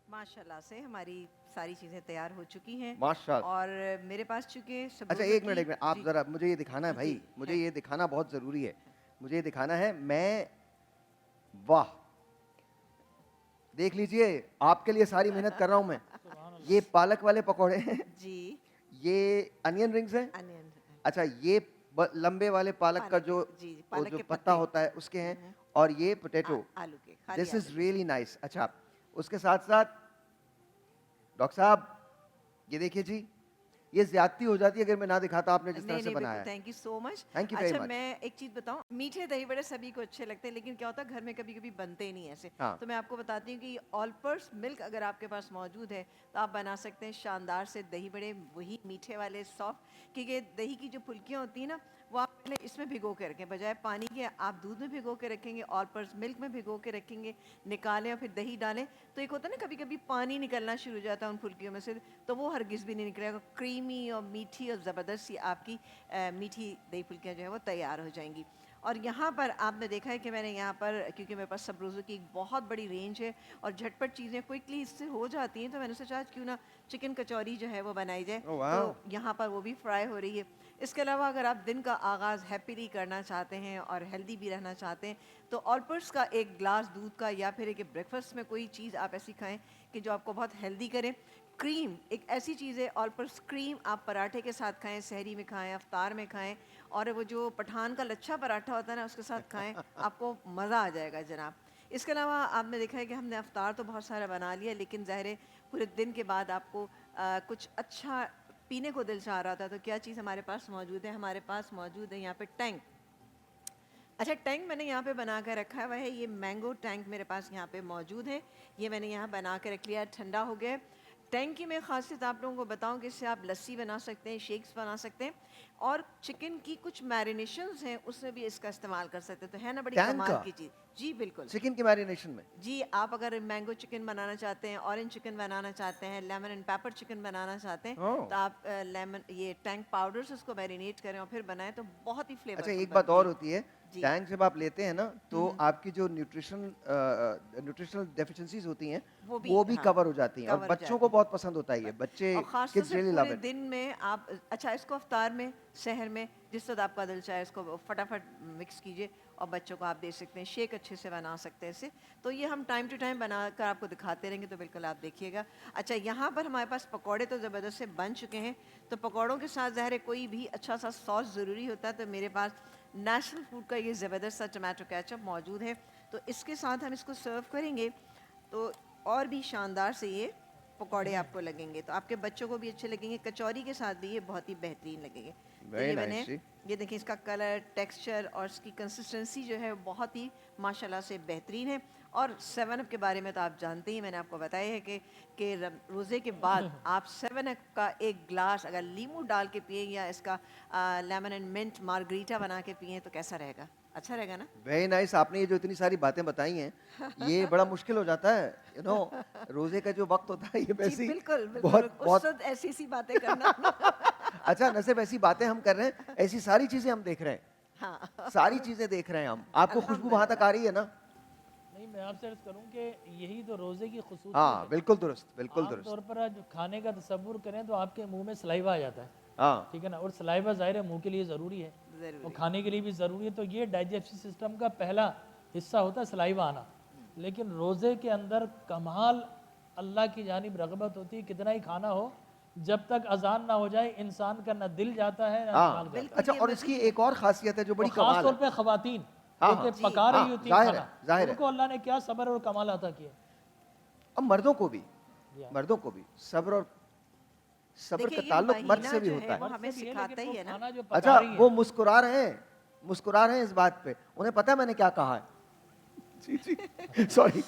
ماشاءاللہ سے, ہماری ساری چیزیں تیار ہو چکی ہیں ماشاءاللہ. اور میرے پاس چونکہ اچھا ایک منٹ, آپ ذرا مجھے یہ دکھانا ہے بھائی, مجھے یہ دکھانا بہت ضروری ہے. مجھے یہ دکھانا ہے. میں, واہ, دیکھ لیجئے, آپ کے لیے ساری محنت کر رہا ہوں میں. یہ پالک والے پکوڑے ہیں جی, یہ انین رنگز ہیں. اچھا یہ لمبے والے پالک کا جو پتا ہوتا ہے اس کے ہیں, اور یہ پوٹیٹو. آلو کے. دس از ریئلی نائس. اچھا اس کے ساتھ ساتھ ڈاکٹر صاحب یہ دیکھیے جی, یہ زیادتی ہو جاتی ہے اگر میں نہ دکھاتا آپ نے جس طرح سے بنایا ہے. Thank you so much. Thank you very اچھا مچ. میں ایک چیز بتاؤں, میٹھے دہی بڑے سبھی کو اچھے لگتے ہیں, لیکن کیا ہوتا ہے گھر میں کبھی کبھی بنتے نہیں ایسے. تو میں آپ کو بتاتی ہوں کہ آل پرپس ملک اگر آپ کے پاس موجود ہے تو آپ بنا سکتے ہیں شاندار سے دہی بڑے, وہی میٹھے والے سافٹ. کیونکہ دہی کی جو پھلکیاں ہوتی ہیں نا, وہ آپ پہلے اس میں بھگو کے رکھیں, بجائے پانی کے آپ دودھ میں بھگو کے رکھیں گے, آل پرپس ملک میں بھگو کے رکھیں گے, نکالیں اور پھر دہی ڈالیں, تو ایک ہوتا ہے نا کبھی کبھی پانی نکلنا شروع ہو جاتا ہے ان پھلکیوں میں سے, تو وہ ہرگز بھی نہیں نکلے گا. کریمی اور میٹھی اور زبردست سی آپ کی میٹھی دہی پھلکیاں جو ہیں وہ تیار ہو جائیں گی. اور یہاں پر آپ نے دیکھا ہے کہ میں نے یہاں پر, کیونکہ میرے پاس سب روزوں کی ایک بہت بڑی رینج ہے اور جھٹپٹ چیزیں کوئکلی اس سے ہو جاتی ہیں, تو میں نے سوچا کیوں نہ چکن کچوری جو ہے وہ بنائی جائے. تو یہاں پر وہ بھی فرائی ہو رہی ہے. اس کے علاوہ اگر آپ دن کا آغاز ہیپیلی کرنا چاہتے ہیں اور ہیلدی بھی رہنا چاہتے ہیں تو آلپرس کا ایک گلاس دودھ کا, یا پھر ایک بریک فاسٹ میں کوئی چیز آپ ایسی کھائیں کہ جو آپ کو بہت ہیلدی کرے. کریم ایک ایسی چیز ہے, آلپرس کریم آپ پراٹھے کے ساتھ کھائیں, سحری میں کھائیں, افطار میں کھائیں, اور وہ جو پٹھان کا لچھا پراٹھا ہوتا ہے نا اس کے ساتھ کھائیں, آپ کو مزہ آ جائے گا جناب. اس کے علاوہ آپ نے دیکھا ہے کہ ہم نے افطار تو بہت سارا بنا لیا, لیکن ظاہر ہے پورے دن کے بعد آپ کو کچھ اچھا پینے کو دل چاہ رہا تھا, تو کیا چیز ہمارے پاس موجود ہے؟ ہمارے پاس موجود ہے یہاں پہ ٹینگ. اچھا ٹینگ میں نے یہاں پہ بنا کر رکھا ہوا ہے, یہ مینگو ٹینگ میرے پاس یہاں پہ موجود ہے. یہ میں نے یہاں بنا کے رکھ لیا, ٹھنڈا ہو گیا. ٹینگ کی میں خاصیت آپ لوگوں کو بتاؤں کہ اس سے آپ لسی بنا سکتے ہیں, شیکس بنا سکتے ہیں, اور چکن کی کچھ میرینیشنز ہیں اس میں بھی اس کا استعمال کر سکتے ہیں. تو ہے نا بڑی کمال کی چیز. جی بالکل, چکن کی میرینیشن میں. جی آپ اگر مینگو چکن بنانا چاہتے ہیں, اورنج چکن بنانا چاہتے ہیں, لیمن اینڈ پیپر چکن بنانا چاہتے ہیں, تو آپ لیمن یہ ٹینگ پاؤڈر سے اس کو میرینیٹ کریں اور پھر بنائیں تو بہت ہی فلیور. اچھا ایک بات اور ہوتی ہے, ٹینگ جب آپ لیتے ہیں نا تو آپ کی جو نیوٹریشنل ڈیفیشنسیز ہوتی ہیں وہ بھی کور ہو جاتی ہیں, اور بچوں کو بہت پسند ہوتا ہے یہ. بچے خاص طور سے پورے دن میں آپ, اچھا اس کو افطار میں, سحر میں, جس وقت آپ کا دل چاہے اس کو فٹافٹ مکس کیجئے اور بچوں کو آپ دے سکتے ہیں. شیک اچھے سے بنا سکتے ہیں اسے. تو یہ ہم ٹائم ٹو ٹائم بنا کر آپ کو دکھاتے رہیں گے, تو بالکل آپ دیکھیے گا. اچھا یہاں پر ہمارے پاس پکوڑے تو زبردست سے بن چکے ہیں, تو پکوڑوں کے ساتھ ظاہر ہے کوئی بھی اچھا سا سوس ضروری ہوتا ہے, تو میرے پاس نیشنل فوڈ کا یہ زبردست سا ٹمیٹو کیچپ موجود ہے. تو اس کے ساتھ ہم اس کو سرو کریں گے تو اور بھی شاندار سے یہ پکوڑے آپ کو لگیں گے, تو آپ کے بچوں کو بھی اچھے لگیں گے. کچوری کے ساتھ بھی یہ بہت ہی بہترین لگیں گے. یہ دیکھیں اس کا کلر, ٹیکسچر اور اس کی کنسسٹنسی جو ہے بہت ہی ماشاءاللہ سے بہترین ہے. اور 7 اپ کے بارے میں تو آپ جانتے ہی, میں نے آپ کو بتایا ہے کہ روزے کے بعد آپ 7 اپ کا ایک گلاس اگر لیمو ڈال کے پئیں, یا اس کا لیمن اینڈ منٹ مارگریٹا بنا کے پئیں, تو کیسا رہے گا؟ اچھا رہے گا نا. Very nice. آپ نے یہ جو اتنی ساری باتیں بتائی ہیں یہ بڑا مشکل ہو جاتا ہے, یو نو روزے کا جو وقت ہوتا ہے یہ ویسی بالکل بہت ایسی ایسی باتیں کرنا. اچھا نہ صرف ایسی باتیں ہم کر رہے ہیں, ایسی ساری چیزیں ہم دیکھ رہے ہیں, ساری چیزیں دیکھ رہے ہیں ہم. آپ کو خوشبو وہاں تک آ رہی ہے نا؟ نہیں, میں آپ سے عرض کروں کہ یہی تو روزے کی خصوصیت ہاں بالکل درست, بالکل درست. عام طور پر جو کھانے کا تصور کریں تو آپ کے منہ میں سلائیوا آ جاتا ہے, ہاں ٹھیک ہے نا, اور سلائیوا ظاہر ہے منہ کے لیے ضروری ہے اور کھانے کے لیے بھی ضروری ہے. تو یہ ڈائجسٹو سسٹم کا پہلا حصہ ہوتا ہے سلائیوا آنا. لیکن روزے کے اندر کمال اللہ کی جانب رغبت ہوتی ہے, کتنا ہی کھانا ہو, جب تک اذان نہ ہو جائے انسان کا نہ دل جاتا ہے نہ دماغ جاتا ہے. اچھا اور اس کی ایک اور خاصیت ہے جو بڑی کمال ہے, خاص طور پہ خواتین جو کہ پکا رہی ہوتی ہیں کھانا, ان کو اللہ نے کیا صبر اور کمال عطا کیا. اب مردوں کو بھی صبر اور صبر دیکھیے کا یہ تعلق مرد مہینہ سے بھی جو ہوتا ہے ہے. وہ ہمیں سکھاتا ہی ہے نا. اچھا وہ مسکرا رہے ہیں, مسکرا رہے ہیں اس بات پہ, انہیں پتہ ہے میں نے کیا کہا ہے. جی جی سوری.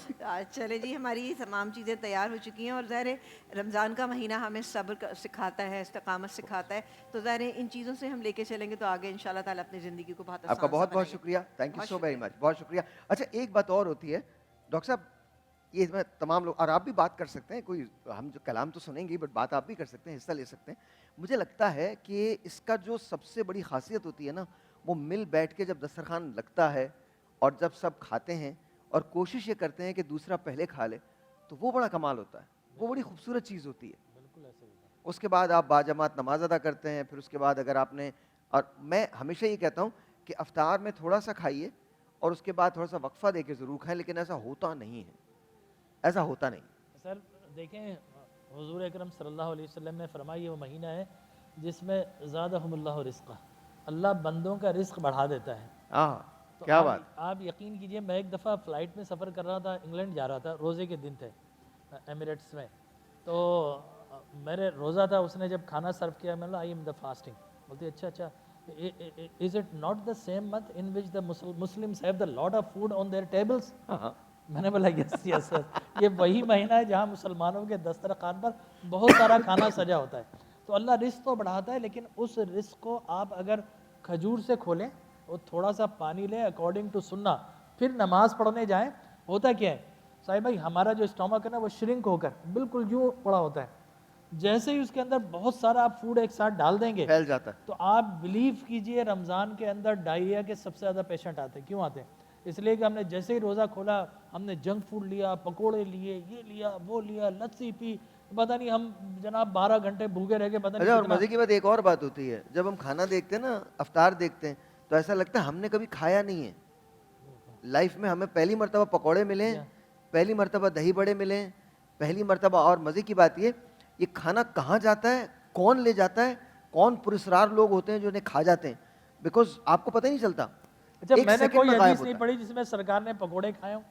چلے جی, ہماری تمام چیزیں تیار ہو چکی ہیں, اور ظاہر ہے رمضان کا مہینہ ہمیں صبر سکھاتا ہے, استقامت سکھاتا ہے, تو ظاہر ہے ان چیزوں سے ہم لے کے چلیں گے تو آگے انشاءاللہ تعالیٰ اپنی زندگی کو بہت آسان آپ کا بہت بہت شکریہ, thank you so very much, بہت شکریہ. اچھا ایک بات اور ہوتی ہے ڈاکٹر صاحب, یہ میں تمام لوگ, اور آپ بھی بات کر سکتے ہیں, کوئی ہم جو کلام تو سنیں گے بٹ بات آپ بھی کر سکتے ہیں, حصہ لے سکتے ہیں. مجھے لگتا ہے کہ اس کا جو سب سے بڑی خاصیت ہوتی ہے نا, وہ مل بیٹھ کے جب دسترخوان لگتا ہے اور جب سب کھاتے ہیں اور کوشش یہ کرتے ہیں کہ دوسرا پہلے کھا لے, تو وہ بڑا کمال ہوتا ہے, وہ بڑی خوبصورت چیز ہوتی ہے. اس کے بعد آپ باجماعت نماز ادا کرتے ہیں, پھر اس کے بعد اگر آپ نے, اور میں ہمیشہ یہ کہتا ہوں کہ افطار میں تھوڑا سا کھائیے اور اس کے بعد تھوڑا سا وقفہ دے کے ضرور کھائیں, لیکن ایسا ہوتا نہیں ہے, ایسا ہوتا نہیں. سر دیکھیں حضور اکرم صلی اللہ علیہ وسلم نے فرمایا یہ وہ مہینہ ہے جس میں زادہم اللہ رزقا, اللہ بندوں کا رزق بڑھا دیتا ہے. ہاں کیا بات. آپ یقین کیجئے, میں ایک دفعہ فلائٹ میں سفر کر رہا تھا, انگلینڈ جا رہا تھا, روزے کے دن تھے ایمریٹس میں, تو میرے روزہ تھا, اس نے جب کھانا سرو کیا میں نے آئی ایم دا فاسٹنگ, بولتے اچھا اچھا is it not the same month in which the Muslims have the lot of food on their tables. میں نے بولا یس یس سر, یہ وہی مہینہ ہے جہاں مسلمانوں کے دسترخوان پر بہت سارا کھانا سجا ہوتا ہے. تو اللہ رزق تو بڑھاتا ہے, لیکن اس رزق کو آپ اگر کھجور سے کھولیں اور تھوڑا سا پانی لیں اکارڈنگ ٹو سننا, پھر نماز پڑھنے جائیں, ہوتا کیا ہے صاحب بھائی, ہمارا جو اسٹومک ہے نا وہ شرنک ہو کر بالکل یوں پڑا ہوتا ہے, جیسے ہی اس کے اندر بہت سارا آپ فوڈ ایک ساتھ ڈال دیں گے پھیل جاتا ہے. تو آپ بلیو کیجئے رمضان کے اندر ڈائریا کے سب سے زیادہ پیشنٹ آتے ہیں. کیوں آتے ہیں؟ اس لیے کہ ہم نے جیسے ہی روزہ کھولا ہم نے جنک فوڈ لیا, پکوڑے لیے, یہ لیا وہ لیا, لسی پی, پتہ نہیں ہم جناب 12 گھنٹے بھوکے رہ کے پتہ نہیں. اور مزے کی بات ایک اور بات ہوتی ہے, جب ہم کھانا دیکھتے ہیں نا, افطار دیکھتے ہیں, تو ایسا لگتا ہے ہم نے کبھی کھایا نہیں ہے لائف میں, ہمیں پہلی مرتبہ پکوڑے ملیں, پہلی مرتبہ دہی بڑے ملیں, پہلی مرتبہ. اور مزے کی بات یہ کھانا کہاں جاتا ہے, کون لے جاتا ہے, کون پرسرار لوگ ہوتے ہیں جو انہیں کھا جاتے ہیں, بیکاز آپ کو پتہ ہی نہیں چلتا. اچھا میں نے کوئی حدیث نہیں پڑھی جس میں سرکار نے پکوڑے کھائے ہوں,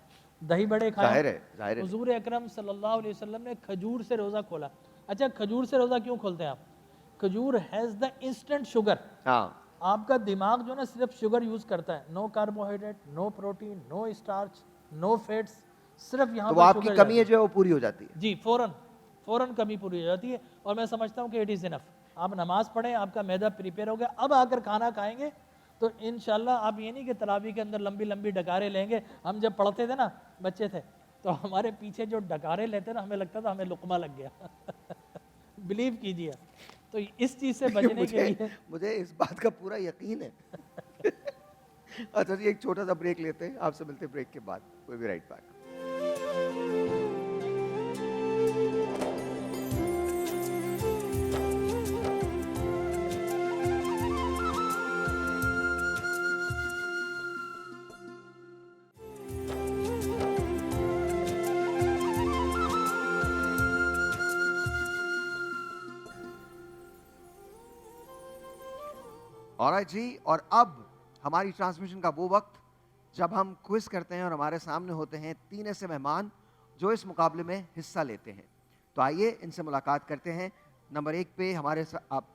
دہی بڑے کھائے ہوں. ظاہر ہے حضور اکرم صلی اللہ علیہ وسلم نے کھجور سے روزہ کھولا. اچھا کھجور سے روزہ کیوں کھولتے ہیں آپ؟ کھجور ہیز دا انسٹنٹ شوگر. ہاں آپ کا دماغ جو نا صرف شوگر یوز کرتا ہے, نو کاربوہائیڈریٹ, نو پروٹین, نو اسٹارچ, نو فیٹس, صرف یہاں تو وہ آپ کی کمی ہے جو ہے وہ پوری ہو جاتی ہے. جی فوراً کمی پوری ہو جاتی ہے. اور میں سمجھتا ہوں کہ اٹ از انف. آپ نماز پڑھیں, آپ کا معدہ پریپیئر ہو گیا, اب آ کر کھانا کھائیں گے تو انشاءاللہ آپ یہ نہیں کہ تراویح کے اندر لمبی لمبی ڈکاریں لیں گے. ہم جب پڑھتے تھے نا بچے تھے تو ہمارے پیچھے جو ڈکاریں لیتے نا, ہمیں لگتا تھا ہمیں لقمہ لگ گیا. بلیو کیجیے. تو اس چیز سے بچنے کے لیے مجھے اس بات کا پورا یقین ہے. اچھا جی ایک چھوٹا سا بریک لیتے ہیں, آپ سے ملتے ہیں بریک کے بعد. we'll be right back. Alright جی, اور اب ہماری ٹرانسمیشن کا وہ وقت جب ہم کوئز کرتے ہیں اور ہمارے سامنے ہوتے ہیں 3 ایسے مہمان جو اس مقابلے میں حصہ لیتے ہیں. تو آئیے ان سے ملاقات کرتے ہیں. نمبر 1 پہ ہمارے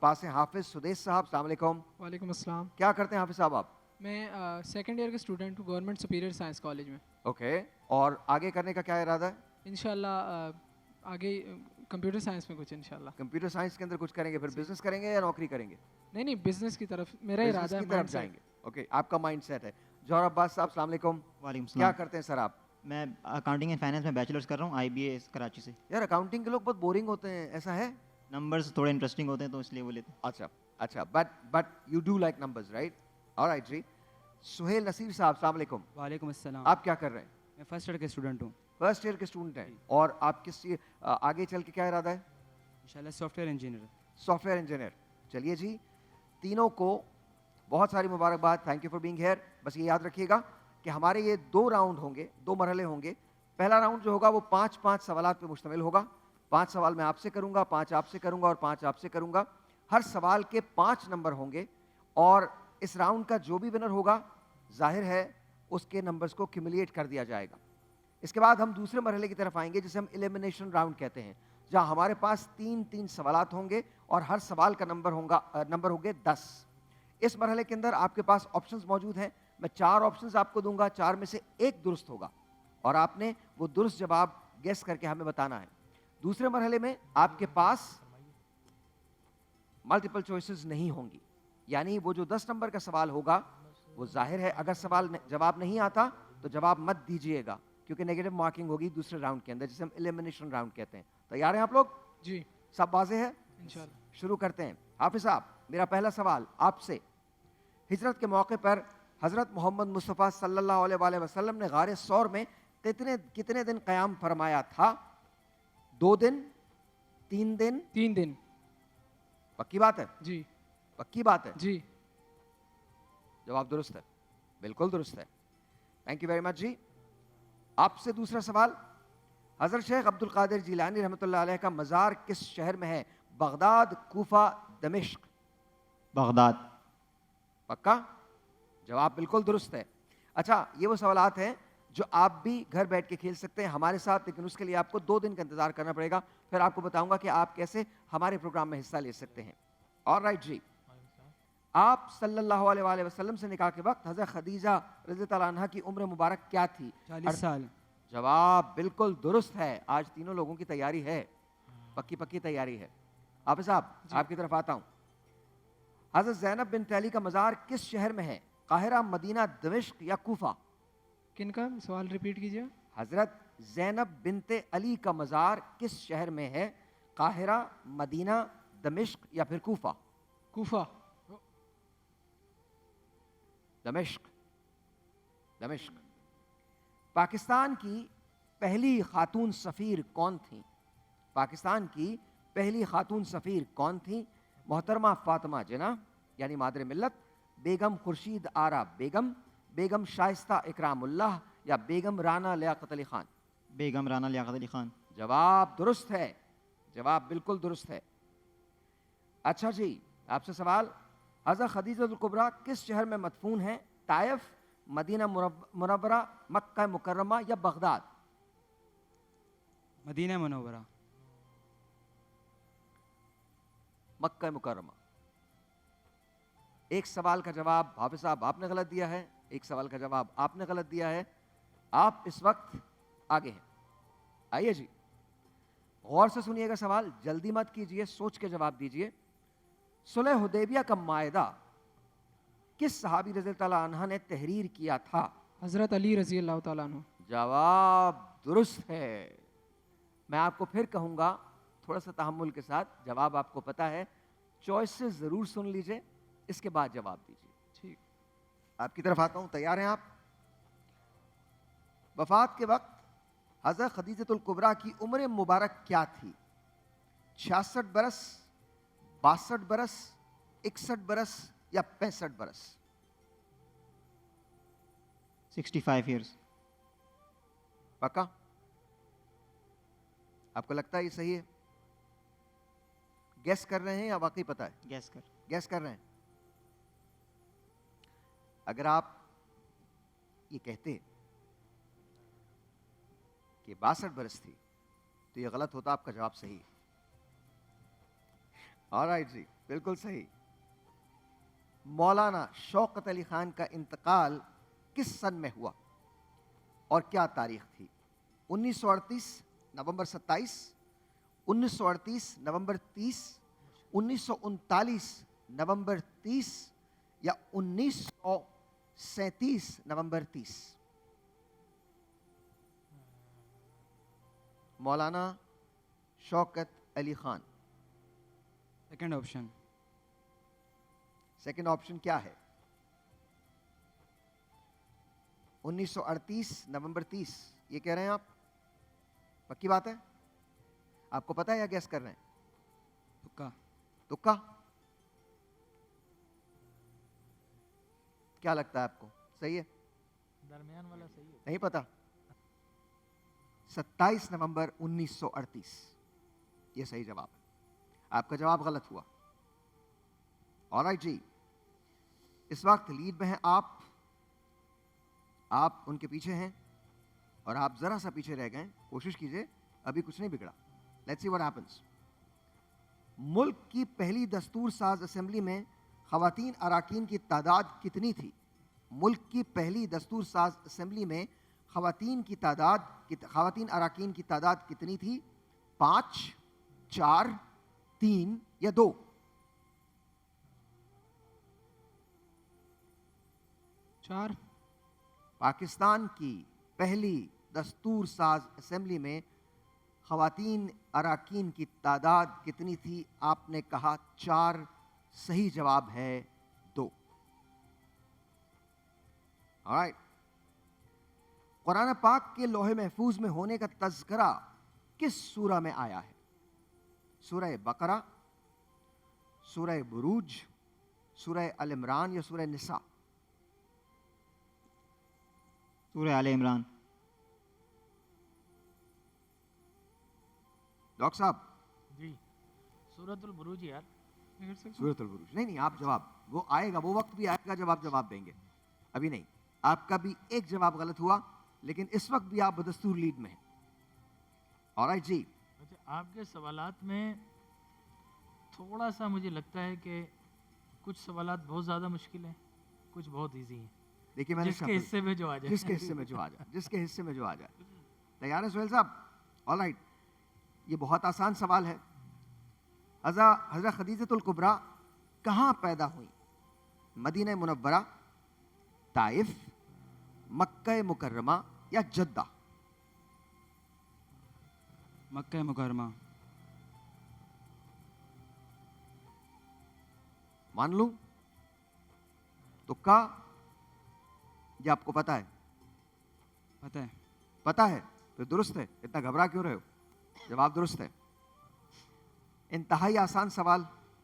پاس ہیں حافظ سدیش صاحب. السلام علیکم. وعلیکم السلام. کیا کرتے ہیں حافظ صاحب آپ؟ میں سیکنڈ ایئر کا اسٹوڈنٹ ہوں گورنمنٹ سپیریئر سائنس کالج میں. اوکے, اور آگے کرنے کا کیا ارادہ ہے؟ انشاءاللہ آگے کمپیوٹر سائنس میں کچھ انشاءاللہ. کمپیوٹر سائنس کے اندر کچھ کریں گے, پھر بزنس کریں گے یا نوکری کریں گے؟ نہیں بزنس کی طرف میرا ارادہ ہے. بزنس کی طرف جائیں گے. اوکے, آپ کا مائنڈ سیٹ ہے. جوہر عباس صاحب السلام علیکم. وعلیکم السلام. کیا کرتے ہیں سر آپ؟ میں اکاؤنٹنگ اینڈ فائنینس میں بیچلرز کر رہا ہوں IBA کراچی سے. یار اکاؤنٹنگ کے لوگ بہت بورنگ ہوتے ہیں, ایسا ہے؟ نمبرز تھوڑے انٹرسٹنگ ہوتے ہیں تو اس لیے وہ لیتے ہیں. اچھا but you do like numbers right. Alright جی. سہیل نصیر صاحب السلام علیکم. وعلیکم السلام. آپ کیا کر رہے ہیں؟ میں فرسٹ ایئر کے اسٹوڈنٹ ہوں. فرسٹ ایئر کے اسٹوڈنٹ ہیں, اور آپ کس آگے چل کے کیا ارادہ ہے؟ انشاءاللہ soft where engineer. Soft where engineer. چلیے جی, تینوں کو بہت ساری مبارکباد. Thank you for being here. بس یہ یاد رکھیے گا کہ ہمارے یہ 2 راؤنڈ ہوں گے, 2 مرحلے ہوں گے. پہلا راؤنڈ جو ہوگا وہ 5 سوالات پہ مشتمل ہوگا. 5 سوال میں آپ سے کروں گا, 5 آپ سے کروں گا اور 5 آپ سے کروں گا. ہر سوال کے 5 نمبر ہوں گے, اور اس راؤنڈ کا جو بھی ونر ہوگا ظاہر ہے اس کے نمبرز کو کیومولیٹ کر دیا جائے گا. اس کے بعد ہم دوسرے مرحلے کی طرف آئیں گے جسے ہم ایلیمینیشن راؤنڈ کہتے ہیں. جہاں ہمارے پاس 3 سوالات ہوں گے اور ہر سوال کا نمبر ہوگے 10. اس مرحلے کے اندر آپ کے پاس آپشنز موجود ہیں. میں 4 آپشنز آپ کو دوں گا, 4 میں سے ایک درست ہوگا اور آپ نے وہ درست جواب گیس کر کے ہمیں بتانا ہے. دوسرے مرحلے میں آپ کے پاس ملٹیپل چوائسز نہیں ہوں گی, یعنی وہ جو 10 نمبر کا سوال ہوگا وہ ظاہر ہے اگر جواب نہیں آتا تو جواب مت دیجئے گا, کیونکہ نیگیٹو مارکنگ ہوگی دوسرے راؤنڈ کے اندر, جسے ہم ایلیمنیشن راؤنڈ کہتے ہیں. تیار ہیں آپ لوگ؟ جی سب واضح ہے؟ انشاءاللہ. شروع کرتے ہیں. حافظ صاحب, میرا پہلا سوال آپ سے, ہجرت کے موقع پر حضرت محمد مصطفیٰ صلی اللہ علیہ وآلہ وسلم نے غار ثور میں کتنے دن قیام فرمایا تھا؟ 2 دن, 3 دن؟ 3 دن. پکی بات ہے؟ جی پکی بات ہے؟ جی. جواب درست ہے, بالکل درست ہے. تھینک یو ویری مچ جی. آپ سے دوسرا سوال, حضرت شیخ عبد القادر جیلانی رحمۃ اللہ علیہ کا مزار کس شہر میں ہے؟ بغداد, کوفہ, دمشق؟ بغداد. پکا؟ جواب بالکل درست ہے. اچھا, یہ وہ سوالات ہیں جو آپ بھی گھر بیٹھ کے کھیل سکتے ہیں ہمارے ساتھ, لیکن اس کے لیے آپ کو 2 دن کا انتظار کرنا پڑے گا. پھر آپ کو بتاؤں گا کہ آپ کیسے ہمارے پروگرام میں حصہ لے سکتے ہیں. آل رائٹ جی. آپ صلی اللہ علیہ وآلہ وسلم سے نکاح کے وقت حضرت خدیجہ رضی اللہ عنہا کی عمر مبارک کیا تھی؟ 40 سال. جواب بالکل درست ہے. آج تینوں لوگوں کی تیاری ہے, پکی تیاری ہے. حافظ صاحب آپ کی طرف آتا ہوں. حضرت زینب بنت علی کا مزار کس شہر میں ہے؟ قاہرہ, مدینہ, دمشق یا کوفہ؟ کن کا سوال ریپیٹ کیجیے. حضرت زینب بنت علی کا مزار کس شہر میں ہے؟ قاہرہ, مدینہ, دمشق یا پھر کوفہ؟ کوفہ. دمشق. پاکستان کی پہلی خاتون سفیر کون تھیں؟ پاکستان کی پہلی خاتون سفیر کون تھیں؟ محترمہ فاطمہ جناح یعنی مادر ملت, بیگم خورشید آرا بیگم, بیگم شائستہ اکرام اللہ یا بیگم رانا لیاقت علی خان؟ بیگم رانا لیاقت علی خان. جواب درست ہے, جواب بالکل درست ہے. اچھا جی, آپ سے سوال, حضرت خدیجہ الکبریٰ کس شہر میں مدفون ہیں؟ طائف, مدینہ منورہ, مکہ مکرمہ یا بغداد؟ مدینہ منورہ. مکہ مکرمہ. ایک سوال کا جواب حافظ صاحب آپ نے غلط دیا ہے, ایک سوال کا جواب آپ نے غلط دیا ہے. آپ اس وقت آگے ہیں. آئیے جی, غور سے سنیے گا سوال, جلدی مت کیجئے, سوچ کے جواب دیجئے. صلح حدیبیہ کا معاہدہ کس صحابی رضی اللہ عنہ نے تحریر کیا تھا؟ حضرت علی رضی اللہ تعالیٰ عنہ. جواب درست ہے. میں آپ کو پھر کہوں گا تھوڑا سا تحمل کے ساتھ, جواب آپ کو پتا ہے, چوائسز ضرور سن لیجئے, اس کے بعد جواب دیجئے. ٹھیک. آپ کی طرف آتا ہوں, تیار ہیں آپ؟ وفات کے وقت حضرت خدیجہ الکبریٰ کی عمر مبارک کیا تھی؟ 66 برس, 62 برس, 61 برس یا 65 برس؟ 65 ایئرس. پکا؟ آپ کو لگتا ہے یہ صحیح ہے؟ گیس کر رہے ہیں یا واقعی پتا ہے؟ گیس کر رہے ہیں. اگر آپ یہ کہتے کہ 62 برس تھی تو یہ غلط ہوتا, آپ کا جواب صحیح ہے. آلرائٹ جی, بالکل صحیح. مولانا شوکت علی خان کا انتقال کس سن میں ہوا اور کیا تاریخ تھی؟ 1938 نومبر 27, 1938 نومبر 30, 1939 نومبر 30 یا 1937 نومبر 30؟ Maulana Shaukat Ali Khan. Second option. Second option کیا ہے؟ 1938 نومبر 30 یہ کہہ رہے ہیں آپ؟ پکی بات ہے؟ آپ کو پتا ہے یا گیس کر رہے ہیں؟ تکا. تکا؟ کیا لگتا ہے آپ کو صحیح ہے؟ درمیان والا صحیح ہے. نہیں پتا؟ 27 نومبر 1938 یہ صحیح جواب ہے. آپ کا جواب غلط ہوا. آلرائٹ جی, اس وقت لیڈ میں ہیں آپ ان کے پیچھے ہیں اور آپ ذرا سا پیچھے رہ گئے. کوشش کیجئے, ابھی کچھ نہیں بگڑا, Let's see what happens. ملک کی پہلی دستور ساز اسمبلی میں خواتین اراکین کی تعداد کتنی تھی؟ ملک کی پہلی دستور ساز اسمبلی میں خواتین اراکین کی تعداد کتنی تھی؟ 5, 4, 3 یا 2؟ پاکستان کی پہلی دستور ساز اسمبلی میں خواتین اراکین کی تعداد کتنی تھی؟ آپ نے کہا 4. صحیح جواب ہے 2. Alright. قرآن پاک کے لوح محفوظ میں ہونے کا تذکرہ کس سورہ میں آیا ہے؟ سورہ بقرہ، سورہ بروج، سورہ آل عمران یا سورہ نساء؟ سورہ آل عمران. ڈاکٹر صاحب جی سورۃ البروج یار. سورۃ البروج. نہیں آپ جواب وہ آئے گا، وہ وقت بھی آئے گا جب آپ جواب دیں گے. ابھی نہیں. آپ کا بھی ایک جواب غلط ہوا لیکن اس وقت بھی آپ بدستور لیڈ میں ہیں. آلرائٹ جی. اچھا آپ کے سوالات میں تھوڑا سا مجھے لگتا ہے کہ کچھ سوالات بہت زیادہ مشکل ہیں، کچھ بہت ایزی ہیں. دیکھیے میں نے جس کے حصے میں جو آ جائے، جس کے حصے میں جو آ جائے. تیار ہے سہیل صاحب؟ آلرائٹ. یہ بہت آسان سوال ہے. حضرت خدیجۃ الکبریٰ کہاں پیدا ہوئی؟ مدینہ منورہ، طائف، مکہ مکرمہ یا جدہ؟ مکہ مکرمہ. مان لوں تکا یا آپ کو پتا ہے؟ پتا ہے تو درست ہے. اتنا گھبرا کیوں رہے ہو؟ جواب درست ہے. انتہائی آسان سوال،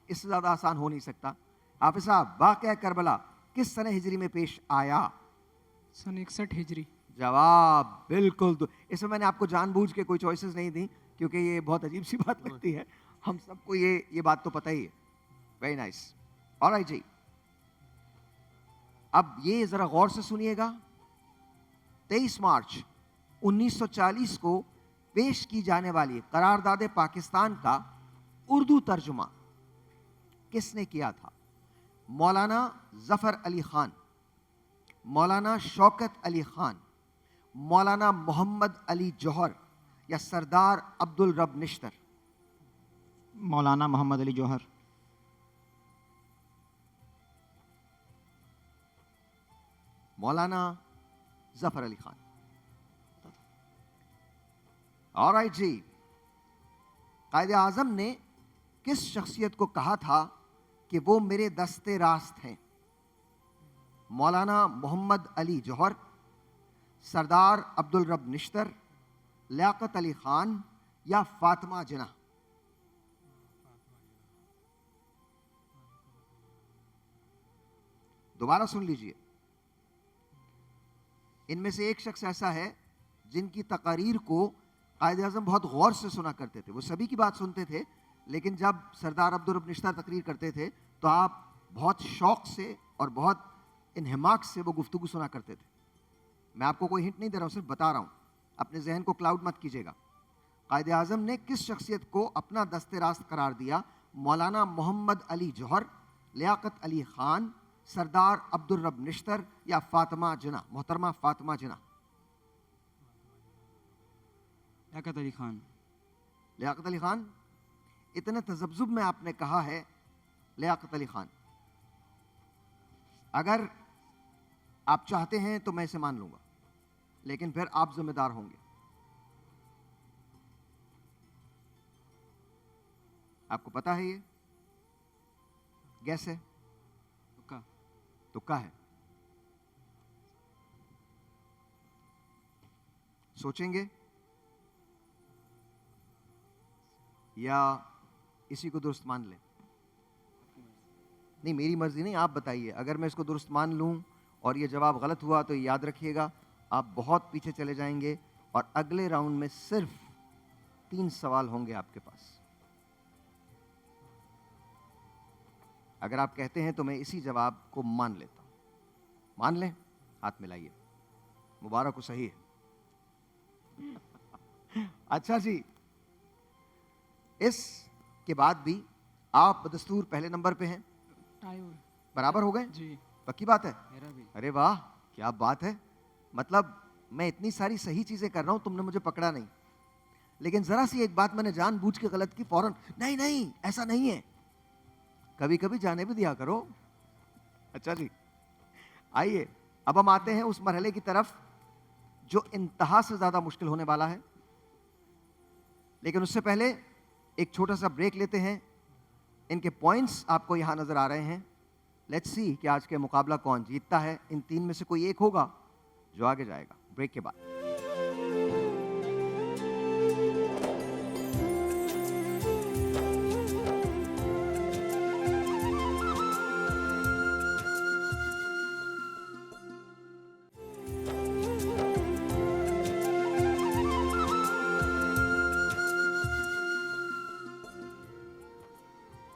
اس سے زیادہ آسان ہو نہیں سکتا. حافظ صاحب واقعہ کربلا کس سنہ ہجری میں پیش آیا؟ سن 61 ہجری. جواب بالکل. اس میں نے آپ کو جان بوجھ کے کوئی چوائسز نہیں دی کیونکہ یہ بہت عجیب سی بات لگتی ہے. ہم سب کو یہ بات تو پتہ ہی ہے. Very nice. آلرائٹ جی. اب یہ ذرا غور سے سنیے گا. 23 مارچ 1940 کو پیش کی جانے والی قرارداد پاکستان کا اردو ترجمہ کس نے کیا تھا؟ مولانا ظفر علی خان، مولانا شوکت علی خان، مولانا محمد علی جوہر یا سردار عبد الرب نشتر؟ مولانا محمد علی جوہر. مولانا ظفر علی خان. آلرائٹ جی. قائد اعظم نے کس شخصیت کو کہا تھا کہ وہ میرے دستے راست ہیں؟ مولانا محمد علی جوہر، سردار عبد الرب نشتر، لیاقت علی خان یا فاطمہ جناح؟ دوبارہ سن لیجئے. ان میں سے ایک شخص ایسا ہے جن کی تقاریر کو قائد اعظم بہت غور سے سنا کرتے تھے. وہ سبھی کی بات سنتے تھے لیکن جب سردار عبد الرب نشتر تقریر کرتے تھے تو آپ بہت شوق سے اور بہت انہماک سے وہ گفتگو سنا کرتے تھے. میں آپ کو کوئی ہنٹ نہیں دے رہا ہوں، صرف بتا رہا ہوں. اپنے ذہن کو کلاؤڈ مت کیجیے گا. قائد اعظم نے کس شخصیت کو اپنا دست راست قرار دیا؟ مولانا محمد علی جوہر، لیاقت علی خان، سردار عبد الرب نشتر یا فاطمہ جناح؟ محترمہ فاطمہ جناح. لیاقت علی خان. لیاقت علی خان. اتنے تذبذب میں آپ نے کہا ہے لیاقت علی خان. اگر آپ چاہتے ہیں تو میں اسے مان لوں گا لیکن پھر آپ ذمہ دار ہوں گے. آپ کو پتا ہے یہ گیس ہے؟ تکا ہے. سوچیں گے یا اسی کو درست مان لیں؟ نہیں میری مرضی نہیں، آپ بتائیے. اگر میں اس کو درست مان لوں اور یہ جواب غلط ہوا تو یاد رکھیے گا آپ بہت پیچھے چلے جائیں گے اور اگلے راؤنڈ میں صرف 3 سوال ہوں گے آپ کے پاس. اگر آپ کہتے ہیں تو میں اسی جواب کو مان لیتا ہوں. مان لیں؟ ہاتھ ملائیے. مبارک ہو، صحیح ہے. اچھا جی. اس کے بعد بھی آپ بدستور پہلے نمبر پہ ہیں. برابر ہو گئے جی. پکی بات ہے. میرا بھی. ارے واہ کیا بات ہے. مطلب میں اتنی ساری صحیح چیزیں کر رہا ہوں, تم نے مجھے پکڑا نہیں. لیکن ذرا سی ایک بات میں نے جان بوجھ کے غلط کی, فوراً نہیں نہیں ایسا نہیں ہے. کبھی کبھی جانے بھی دیا کرو. اچھا جی, آئیے اب ہم آتے ہیں اس مرحلے کی طرف جو انتہا سے زیادہ مشکل ہونے والا ہے. لیکن اس سے پہلے ایک چھوٹا سا بریک لیتے ہیں. ان کے پوائنٹس آپ کو یہاں نظر آ رہے ہیں. لیٹس سی کہ آج کے مقابلہ کون جیتتا ہے. ان تین میں سے کوئی ایک ہوگا جو آگے جائے گا. بریک کے بعد.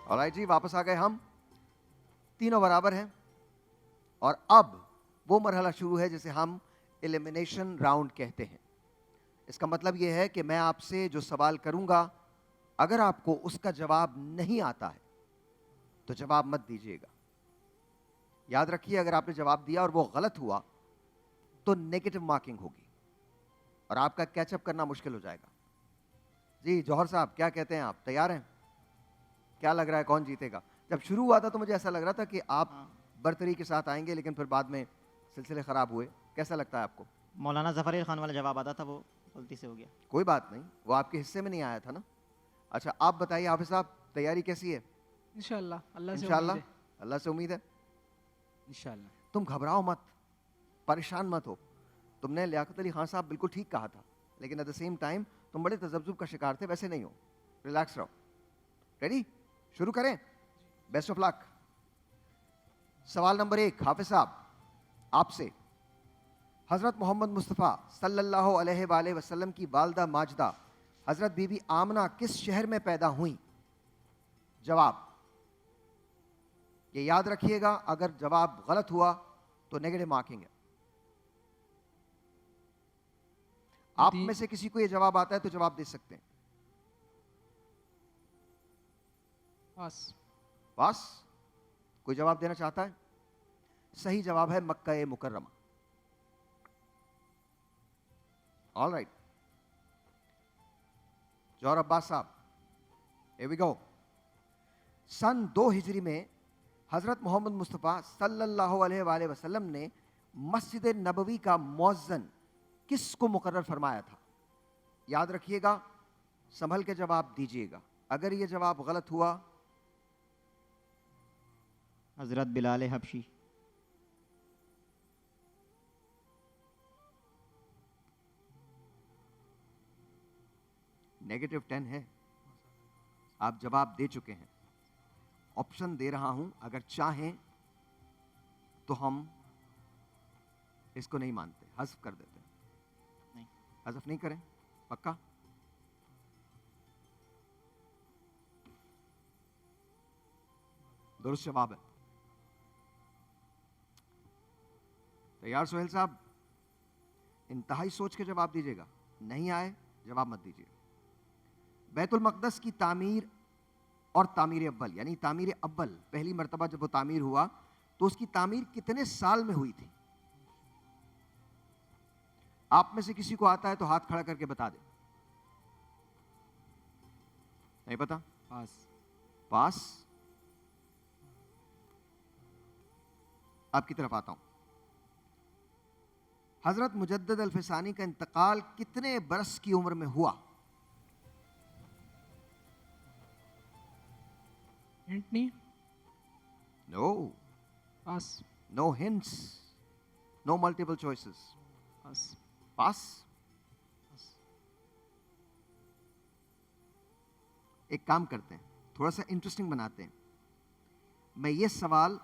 آلرائٹ جی, واپس آ گئے ہم. تینوں برابر ہیں اور اب وہ مرحلہ شروع ہے جسے ہم ایلیمینیشن راؤنڈ کہتے ہیں. اس کا مطلب یہ ہے کہ میں آپ سے جو سوال کروں گا, اگر آپ کو اس کا جواب نہیں آتا ہے تو جواب مت دیجیے گا. یاد رکھیے اگر آپ نے جواب دیا اور وہ غلط ہوا تو نیگیٹو مارکنگ ہوگی اور آپ کا کیچ اپ کرنا مشکل ہو جائے گا. جی جوہر صاحب کیا کہتے ہیں, آپ تیار ہیں؟ کیا لگ رہا ہے کون جیتے گا؟ جب شروع ہوا تھا تو مجھے ایسا لگ رہا تھا کہ آپ برتری کے ساتھ آئیں گے, لیکن پھر بعد میں سلسلے خراب ہوئے. کیسا لگتا ہے آپ کو؟ مولانا ظفر علی خان والا جواب آتا تھا, وہ غلطی سے ہو گیا. کوئی بات نہیں, وہ آپ کے حصے میں نہیں آیا تھا نا. اچھا آپ بتائیے حافظ صاحب, تیاری کیسی ہے؟ انشاءاللہ اللہ سے امید ہے. انشاءاللہ. تم گھبراؤ مت, پریشان مت ہو. تم نے لیاقت علی خان صاحب بالکل ٹھیک کہا تھا, لیکن ایٹ دا سیم ٹائم تم بڑے تذبذب کا شکار تھے, ویسے نہیں ہو. ریلیکس رہو. ریڈی؟ شروع کریں. بیسٹ آف لک. سوال نمبر 1 حافظ صاحب آپ سے. حضرت محمد مصطفیٰ صلی اللہ علیہ وآلہ وسلم کی والدہ ماجدہ حضرت بی بی آمنہ کس شہر میں پیدا ہوئیں؟ جواب یہ یاد رکھیے گا, اگر جواب غلط ہوا تو نیگیٹو مارکنگ ہے. آپ میں سے کسی کو یہ جواب آتا ہے تو جواب دے سکتے ہیں. پاس. کوئی جواب دینا چاہتا ہے؟ صحیح جواب ہے مکہ مکرمہ. All right. جوہر عباس صاحب, here we go. سن 2 ہجری میں حضرت محمد مصطفیٰ صلی اللہ علیہ وآلہ وسلم نے مسجد نبوی کا مؤذن کس کو مقرر فرمایا تھا؟ یاد رکھیے گا, سنبھل کے جواب دیجیے گا. اگر یہ جواب غلط ہوا حضرت بلال حبشی. نیگیٹو 10 ہے. آپ جواب دے چکے ہیں. آپشن دے رہا ہوں, اگر چاہیں تو ہم اس کو نہیں مانتے, حذف کر دیتے ہیں. نہیں, حذف نہیں کریں. پکا؟ درست جواب ہے. تیار سہیل صاحب؟ انتہائی سوچ کے جواب دیجیے گا. نہیں آئے جواب مت دیجیے. بیت المقدس کی تعمیر اور تعمیر اول, یعنی تعمیر اول پہلی مرتبہ جب وہ تعمیر ہوا تو اس کی تعمیر کتنے سال میں ہوئی تھی؟ آپ میں سے کسی کو آتا ہے تو ہاتھ کھڑا کر کے بتا دیں. نہیں پتا؟ پاس. آپ کی طرف آتا ہوں. حضرت مجدد الفسانی کا انتقال کتنے برس کی عمر میں ہوا؟ ہنٹ نہیں. نو. پاس. نو ہنٹس, نو ملٹیپل چوائسز. پاس. ایک کام کرتے ہیں, تھوڑا سا انٹرسٹنگ بناتے ہیں. میں یہ سوال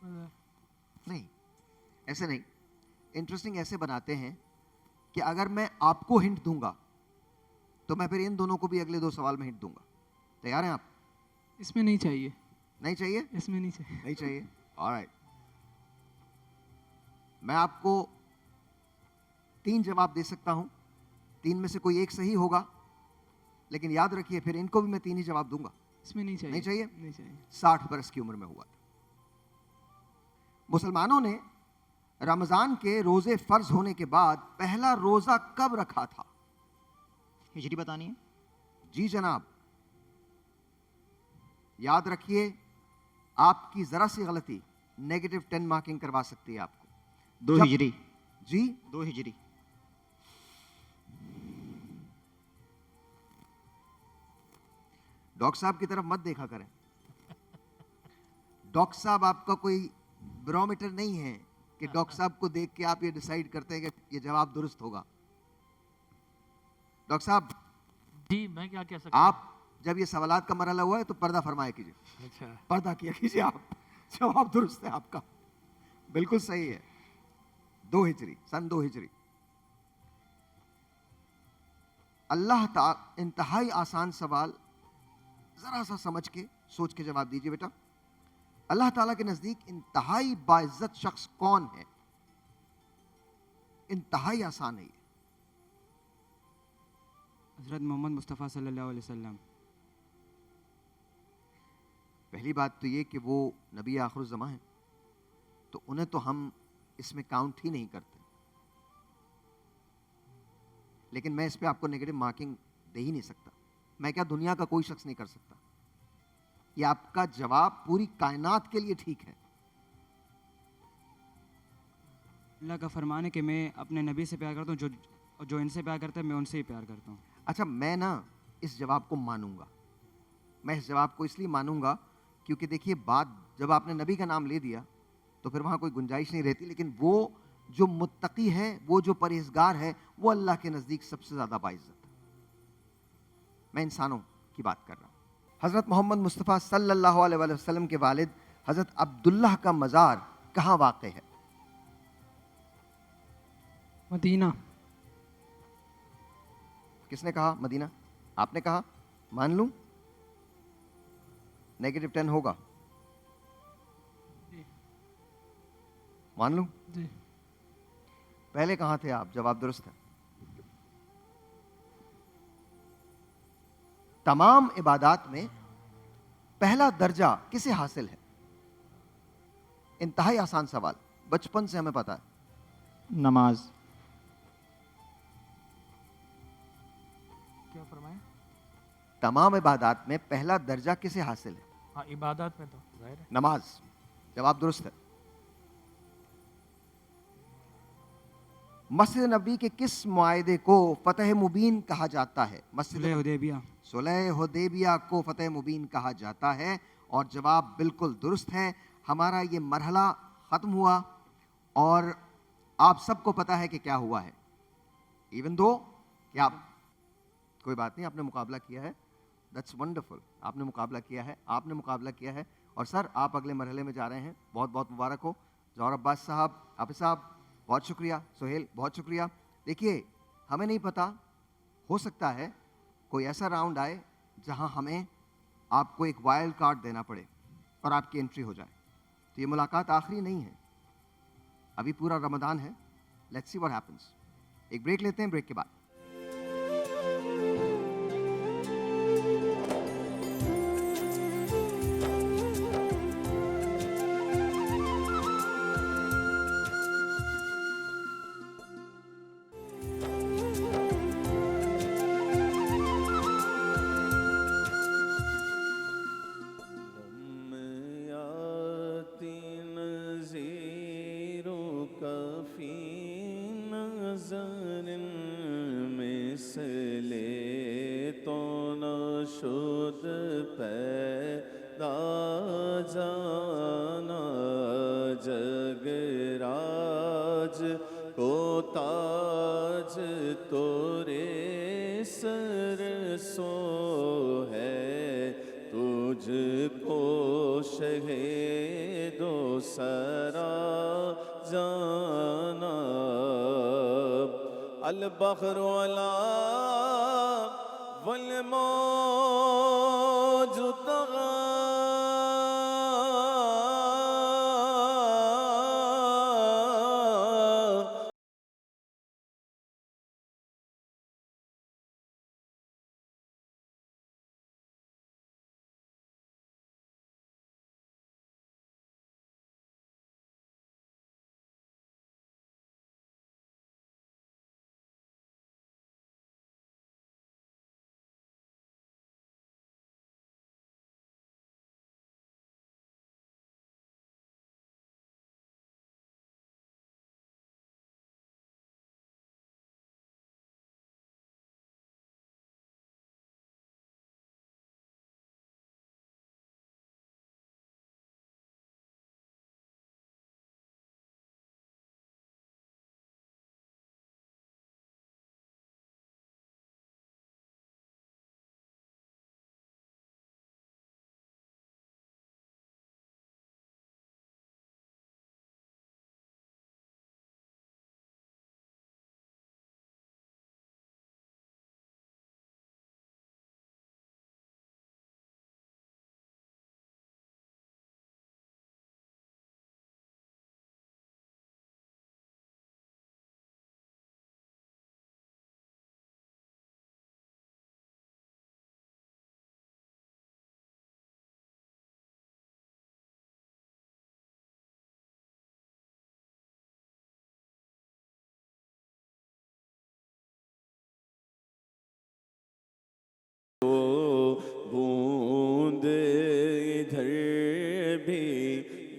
نہیں, ایسے نہیں, انٹرسٹنگ ایسے بناتے ہیں کہ اگر میں آپ کو ہنٹ دوں گا تو میں پھر ان دونوں کو بھی اگلے 2 سوال میں ہنٹ دوں گا. تیار ہیں آپ؟ اس میں نہیں چاہیے. نہیں چاہیے؟ اس میں نہیں چاہیے. نہیں چاہیے. آلرائٹ. میں آپ کو 3 جواب دے سکتا ہوں, 3 میں سے کوئی ایک صحیح ہوگا لیکن یاد رکھیے پھر ان کو بھی میں 3 ہی جواب دوں گا. اس میں نہیں چاہیے. نہیں چاہیے؟ نہیں چاہیے. 60 برس کی عمر میں ہوا تھا. مسلمانوں نے رمضان کے روزے فرض ہونے کے بعد پہلا روزہ کب رکھا تھا؟ ہجری بتانی ہے. جی جناب. یاد رکھیے آپ کی ذرا سی غلطی -10 مارکنگ کروا سکتی ہے آپ کو. 2 ہجری. جی 2 ہجری. ڈاکٹر صاحب کی طرف مت دیکھا کریں. ڈاکٹر صاحب آپ کا کوئی بیرومیٹر نہیں ہے کہ ڈاکٹر صاحب کو دیکھ کے آپ یہ ڈیسائیڈ کرتے ہیں کہ یہ جواب درست ہوگا. ڈاکٹر صاحب جی میں کیا کہہ سکتا ہوں؟ آپ جب یہ سوالات کا مرحلہ ہوا ہے تو پردہ فرمایا کیجیے. اچھا پردہ کیا کیجیے آپ. جواب درست ہے آپ کا, بالکل صحیح ہے. 2 ہجری, سن 2 ہجری. اللہ تعالی, انتہائی آسان سوال, ذرا سا سمجھ کے سوچ کے جواب دیجیے بیٹا. اللہ تعالیٰ کے نزدیک انتہائی باعزت شخص کون ہے؟ انتہائی آسان ہے یہ. حضرت محمد مصطفیٰ صلی اللہ علیہ وسلم. پہلی بات تو یہ کہ وہ نبی آخر الزماں ہیں, تو انہیں تو ہم اس میں کاؤنٹ ہی نہیں کرتے. لیکن میں اس پہ آپ کو نیگیٹو مارکنگ دے ہی نہیں سکتا. میں کیا, دنیا کا کوئی شخص نہیں کر سکتا. یہ آپ کا جواب پوری کائنات کے لیے ٹھیک ہے. اللہ کا فرمان ہے کہ میں اپنے نبی سے پیار کرتا ہوں, جو ان سے پیار کرتا ہے میں ان سے ہی پیار کرتا ہوں. اچھا, میں نا اس جواب کو مانوں گا. میں اس جواب کو اس لیے مانوں گا کیونکہ دیکھیے بات جب آپ نے نبی کا نام لے دیا تو پھر وہاں کوئی گنجائش نہیں رہتی. لیکن وہ جو متقی ہے, وہ جو پرہیزگار ہے, وہ اللہ کے نزدیک سب سے زیادہ باعزت ہے. میں انسانوں کی بات کر رہا ہوں. حضرت محمد مصطفیٰ صلی اللہ علیہ وآلہ وسلم کے والد حضرت عبداللہ کا مزار کہاں واقع ہے؟ مدینہ. کس نے کہا مدینہ؟ آپ نے کہا. مان لوں -10 ہوگا؟ جی. مان لوں؟ جی. پہلے کہاں تھے آپ؟ جواب درست ہے. تمام عبادات میں پہلا درجہ کسے حاصل ہے؟ انتہائی آسان سوال, بچپن سے ہمیں پتا ہے. نماز. کیا فرمایا؟ تمام عبادات میں پہلا درجہ کسے حاصل ہے؟ ہاں عبادات میں تو ظاہر ہے نماز. جواب درست ہے. مسجد نبی کے کس معاہدے کو فتح مبین کہا جاتا ہے؟ صلح حدیبیہ. صلح حدیبیہ کو فتح مبین کہا جاتا ہے, اور جواب بالکل درست ہے. ہمارا یہ مرحلہ ختم ہوا اور آپ سب کو پتا ہے کہ کیا ہوا ہے. ایون دو کہ آپ, کوئی بات نہیں, آپ نے مقابلہ کیا ہے. That's wonderful. آپ نے مقابلہ کیا ہے, آپ نے مقابلہ کیا ہے. اور سر آپ اگلے مرحلے میں جا رہے ہیں, بہت بہت مبارک ہو. ظہور عباس صاحب, حافظ صاحب بہت شکریہ. سہیل بہت شکریہ. دیکھیے ہمیں نہیں پتا, ہو سکتا ہے کوئی ایسا راؤنڈ آئے جہاں ہمیں آپ کو ایک وائلڈ کارڈ دینا پڑے اور آپ کی انٹری ہو جائے. تو یہ ملاقات آخری نہیں ہے, ابھی پورا رمضان ہے. Let's see what happens. ایک بریک لیتے ہیں, بریک کے بعد البحر ولا والموج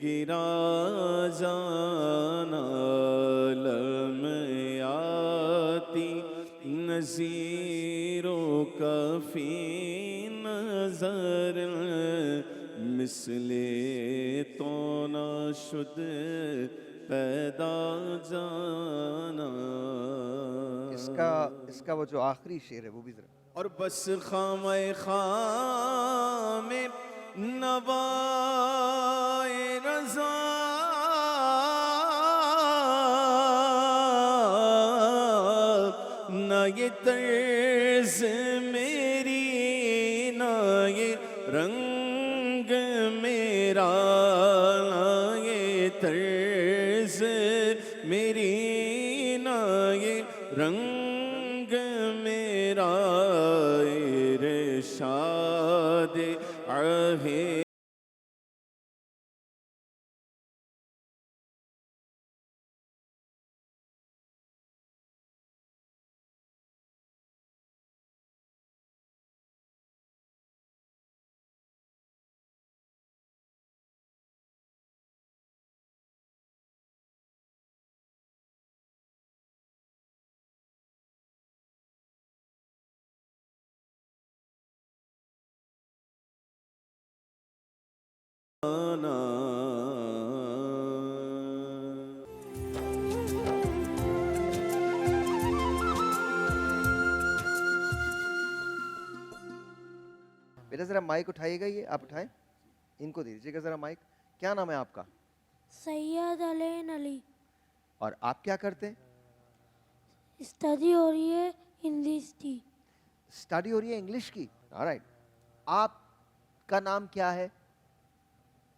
گرا جانا لمیاتی نظیروں کا فی نظر مثل تو نہ شد پیدا جانا. اس کا وہ جو آخری شعر ہے وہ بھی ذرا. اور بس خامہ خام نوائے رضا نہ یہ طرز میری نہ یہ رنگ میرا نہ یہ طرز میری نہ یہ رنگ میرا ارشاد ہے. بیٹا ذرا مائک اٹھائیے گا, یہ آپ اٹھائیں, ان کو دے دیجیے گا ذرا مائک. کیا نام ہے آپ کا؟ سید علین علی. اور آپ کیا کرتے ہیں؟ اسٹڈی ہو رہی ہے ہندی کی. اسٹڈی ہو رہی ہے انگلش کی. آلرائٹ. آپ کا نام کیا ہے؟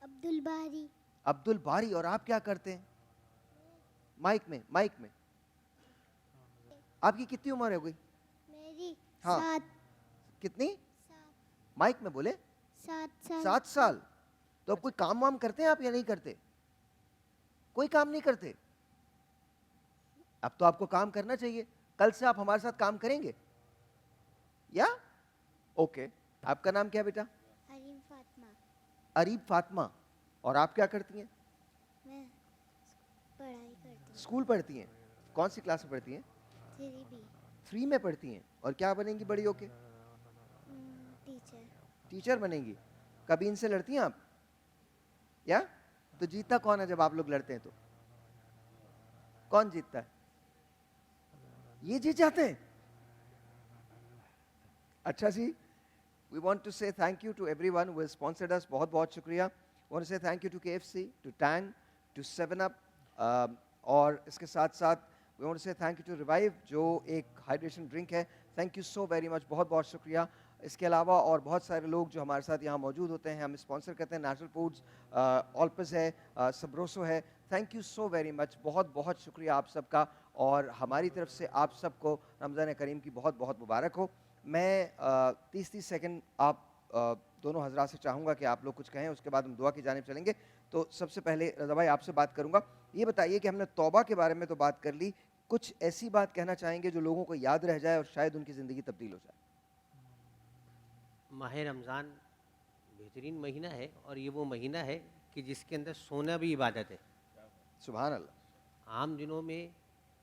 عبد الباری. عبد الباری. اور آپ کیا کرتے ہیں؟ مائک میں آپ کی کتنی عمر ہو گئی؟ میری 7. کتنی؟ 7. مائک میں بولے. 7 سال. تو اب کوئی کام وام کرتے ہیں آپ یا نہیں کرتے؟ کوئی کام نہیں کرتے. اب تو آپ کو کام کرنا چاہیے. کل سے آپ ہمارے ساتھ کام کریں گے یا؟ اوکے. آپ کا نام کیا بیٹا؟ اریم فاطمہ. اریب فاطمہ. اور آپ کیا کرتی ہیں؟ میں پڑھائی کرتی ہوں. اسکول پڑھتی ہیں. کون سی کلاس میں پڑھتی ہیں؟ 3 میں پڑھتی ہیں. اور کیا بنیں گی بڑی ہو کے؟ ٹیچر بنیں گی. کبھی ان سے لڑتی ہیں آپ یا؟ تو جیتتا کون ہے جب آپ لوگ لڑتے ہیں؟ تو کون جیتتا ہے؟ یہ جیت جاتے ہیں. اچھا جی. We want to say thank you to everyone who has sponsored us. بہت بہت شکریہ. We want to say thank you to KFC, to Tang, to 7up, اور اس کے ساتھ ساتھ we want to say thank you to Revive جو ایک hydration drink ہے. Thank you so very much. بہت بہت شکریہ. اس کے علاوہ اور بہت سارے لوگ جو ہمارے ساتھ یہاں موجود ہوتے ہیں, ہم اسپانسر کرتے ہیں. نیچرل فوڈز, آلپز ہے, سبروسو ہے. Thank you so very much. بہت بہت شکریہ آپ سب کا. اور ہماری طرف سے آپ سب کو رمضان کریم کی بہت بہت مبارک ہو. میں 30 سیکنڈ آپ دونوں حضرات سے چاہوں گا کہ آپ لوگ کچھ کہیں, اس کے بعد ہم دعا کی جانب چلیں گے. تو سب سے پہلے رضا بھائی آپ سے بات کروں گا. یہ بتائیے کہ ہم نے توبہ کے بارے میں تو بات کر لی, کچھ ایسی بات کہنا چاہیں گے جو لوگوں کو یاد رہ جائے اور شاید ان کی زندگی تبدیل ہو جائے؟ ماہ رمضان بہترین مہینہ ہے, اور یہ وہ مہینہ ہے کہ جس کے اندر سونا بھی عبادت ہے. سبحان اللہ. عام دنوں میں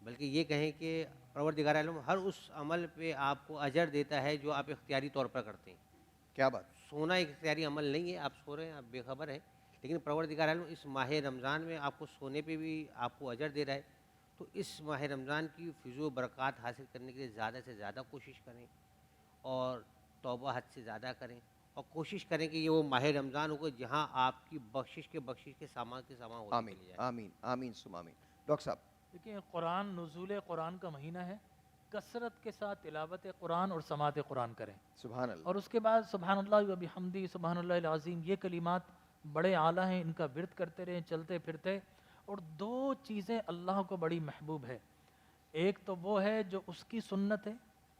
بلکہ یہ کہیں کہ پروردگار عالم ہر اس عمل پہ آپ کو اجر دیتا ہے جو آپ اختیاری طور پر کرتے ہیں. کیا بات. سونا ایک اختیاری عمل نہیں ہے. آپ سو رہے ہیں, آپ بے خبر ہیں, لیکن پروردگار عالم اس ماہ رمضان میں آپ کو سونے پہ بھی آپ کو اجر دے رہا ہے. تو اس ماہ رمضان کی فضل و برکات حاصل کرنے کے لیے زیادہ سے زیادہ کوشش کریں, اور توبہ حد سے زیادہ کریں, اور کوشش کریں کہ یہ وہ ماہ رمضان ہو جہاں آپ کی بخشش کے سامان ہوتے آمین آمین آمین ثم آمین. ڈاکٹر صاحب دیکھیں, قرآن نزول قرآن کا مہینہ ہے. کثرت کے ساتھ تلاوت قرآن اور سماعت قرآن کریں. سبحان اللہ. اور اس کے بعد سبحان اللہ و بحمدی, سبحان اللہ العظیم, یہ کلمات بڑے اعلیٰ ہیں, ان کا ورد کرتے رہیں چلتے پھرتے. اور 2 چیزیں اللہ کو بڑی محبوب ہے. ایک تو وہ ہے جو اس کی سنت ہے,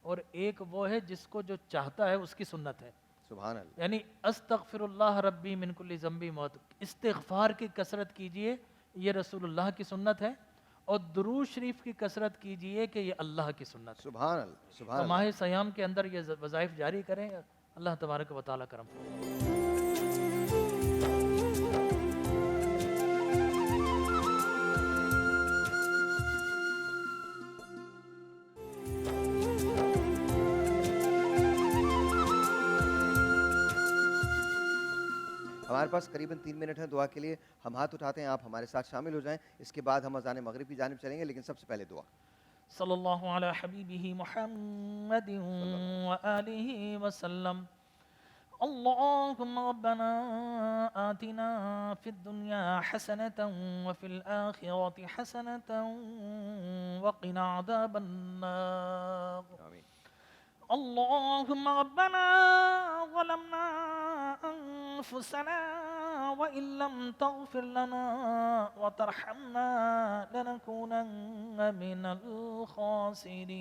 اور ایک وہ ہے جس کو جو چاہتا ہے اس کی سنت ہے. سبحان اللہ. یعنی استغفر اللہ ربی من کل ذنب موت, استغفار کی کثرت کیجئے, یہ رسول اللہ کی سنت ہے. اور درود شریف کی کثرت کیجئے کہ یہ اللہ کی سنت ہے. سبحان اللہ. سبحان اللہ. ماہ سیام کے اندر یہ وظائف جاری کریں. اللہ تبارک و تعالیٰ کرم. ہمارے پاس قریباً 3 منٹ ہیں دعا کے لیے. ہم ہاتھ اٹھاتے ہیں, آپ ہمارے ساتھ شامل ہو جائیں. اس کے بعد ہم اذان مغرب کی جانب چلیں گے, لیکن سب سے پہلے دعا. صلی اللہ علی حبیبہ محمد وآلہ وسلم. اللهم ربنا آتنا في الدنيا حسنة وفي الآخرة حسنة وقنا عذاب النار. اللهم ربنا ظلمنا أنفسنا وإن لم تغفر لنا وترحمنا لنكونن من الخاسرين.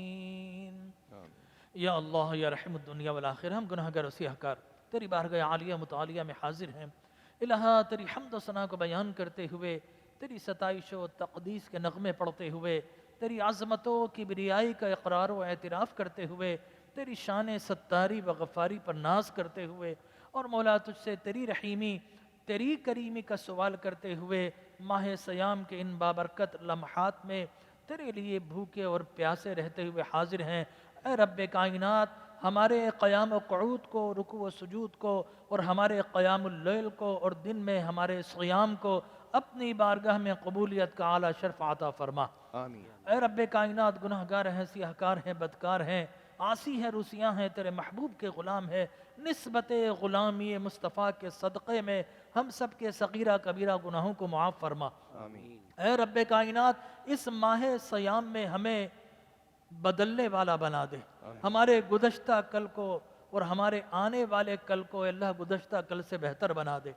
یا اللہ یا رحم الدنیا والآخرہ, ہم گناہ گر و سیاہ کار تیری بارگاہ عالیہ متعالیہ میں حاضر ہیں. الہا تیری حمد و ثنا کو بیان کرتے ہوئے, تیری ستائش و تقدیس کے نغمے پڑھتے ہوئے, تیری عظمت و کبریائی کا اقرار و اعتراف کرتے ہوئے, تیری شان ستاری و غفاری پر ناز کرتے ہوئے, اور مولا تجھ سے تیری رحیمی تیری کریمی کا سوال کرتے ہوئے ماہ سیام کے ان بابرکت لمحات میں تیرے لیے بھوکے اور پیاسے رہتے ہوئے حاضر ہیں. اے رب کائنات, ہمارے قیام و قعود کو, رکوع و سجود کو, اور ہمارے قیام اللیل کو, اور دن میں ہمارے صیام کو اپنی بارگاہ میں قبولیت کا اعلیٰ شرف عطا فرما. آمین. اے رب کائنات, گناہ گار ہیں, سیاہ کار ہیں, بدکار ہیں, عاصی ہیں, روسیاں ہیں, تیرے محبوب کے غلام ہیں. نسبت غلامی مصطفیٰ کے صدقے میں ہم سب کے صغیرہ کبیرہ گناہوں کو معاف فرما. آمین. اے رب کائنات, اس ماہ سیام میں ہمیں بدلنے والا بنا دے. ہمارے گزشتہ کل کو اور ہمارے آنے والے کل کو اللہ گزشتہ کل سے بہتر بنا دے.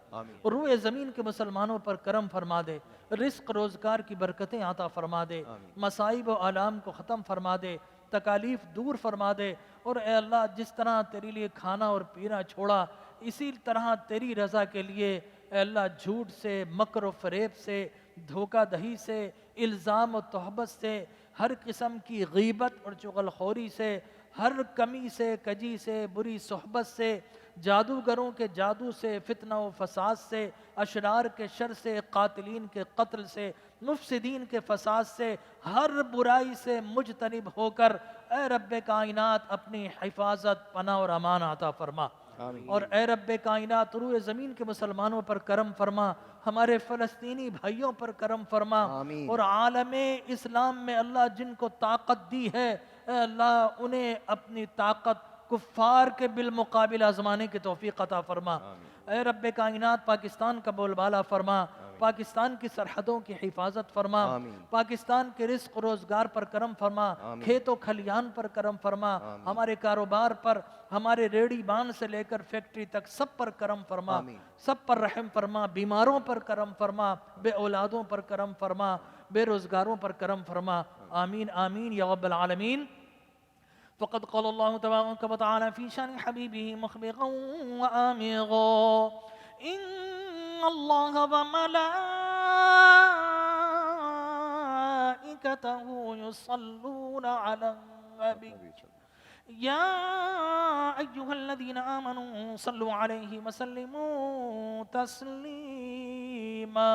روئے زمین کے مسلمانوں پر کرم فرما دے, رزق روزگار کی برکتیں عطا فرما دے, مصائب و آلام کو ختم فرما دے, تکالیف دور فرما دے. اور اے اللہ, جس طرح تیرے لیے کھانا اور پینا چھوڑا, اسی طرح تیری رضا کے لیے اے اللہ جھوٹ سے, مکر و فریب سے, دھوکہ دہی سے, الزام و تہمت سے, ہر قسم کی غیبت اور چغل خوری سے, ہر کمی سے, کجی سے, بری صحبت سے, جادوگروں کے جادو سے, فتنہ و فساد سے, اشرار کے شر سے, قاتلین کے قتل سے, مفسدین کے فساد سے, ہر برائی سے مجتنب ہو کر اے رب کائنات اپنی حفاظت, پناہ اور امان عطا فرما. اور اے رب کائنات, روئے زمین کے مسلمانوں پر کرم فرما, ہمارے فلسطینی بھائیوں پر کرم فرما, اور عالم اسلام میں اللہ جن کو طاقت دی ہے اے اللہ انہیں اپنی طاقت کفار کے بالمقابل آزمانے کی توفیق عطا فرما. اے رب کائنات, پاکستان کا بول بالا فرما, پاکستان کی سرحدوں کی حفاظت فرما, پاکستان کے رزق روزگار پر کرم فرما, کھیت و کھلیان پر کرم فرما, ہمارے کاروبار پر, ہمارے ریڑی بان سے لے کر فیکٹری تک سب پر کرم فرما, سب پر رحم فرما, بیماروں پر کرم فرما, بے اولادوں پر کرم فرما, بے روزگاروں پر کرم فرما. آمین آمین یا رب العالمین. فقد قال الله تبارك وتعالى في شان حبيبه مخبرا وآمرا إن الله وملائكته يصلون على النبي يا أيها الذين آمنوا صلوا عليه وسلموا تسليما.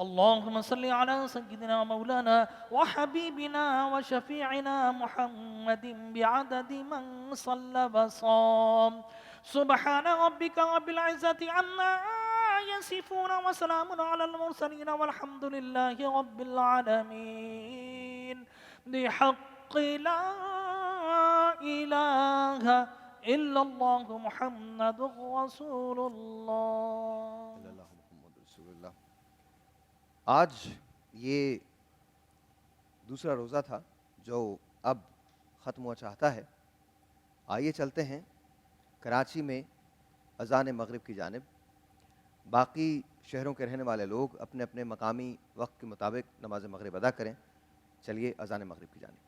اللهم صل على سيدنا مولانا وحبيبنا وشفيعنا محمد بعدد من صلى وصام. سبحان ربك رب العزة عما يصفون وسلام على المرسلين والحمد لله رب العالمين. بحق لا إله إلا الله محمد رسول الله. آج یہ دوسرا روزہ تھا جو اب ختم ہوا چاہتا ہے. آئیے چلتے ہیں کراچی میں اذان مغرب کی جانب. باقی شہروں کے رہنے والے لوگ اپنے اپنے مقامی وقت کے مطابق نماز مغرب ادا کریں. چلیے اذان مغرب کی جانب.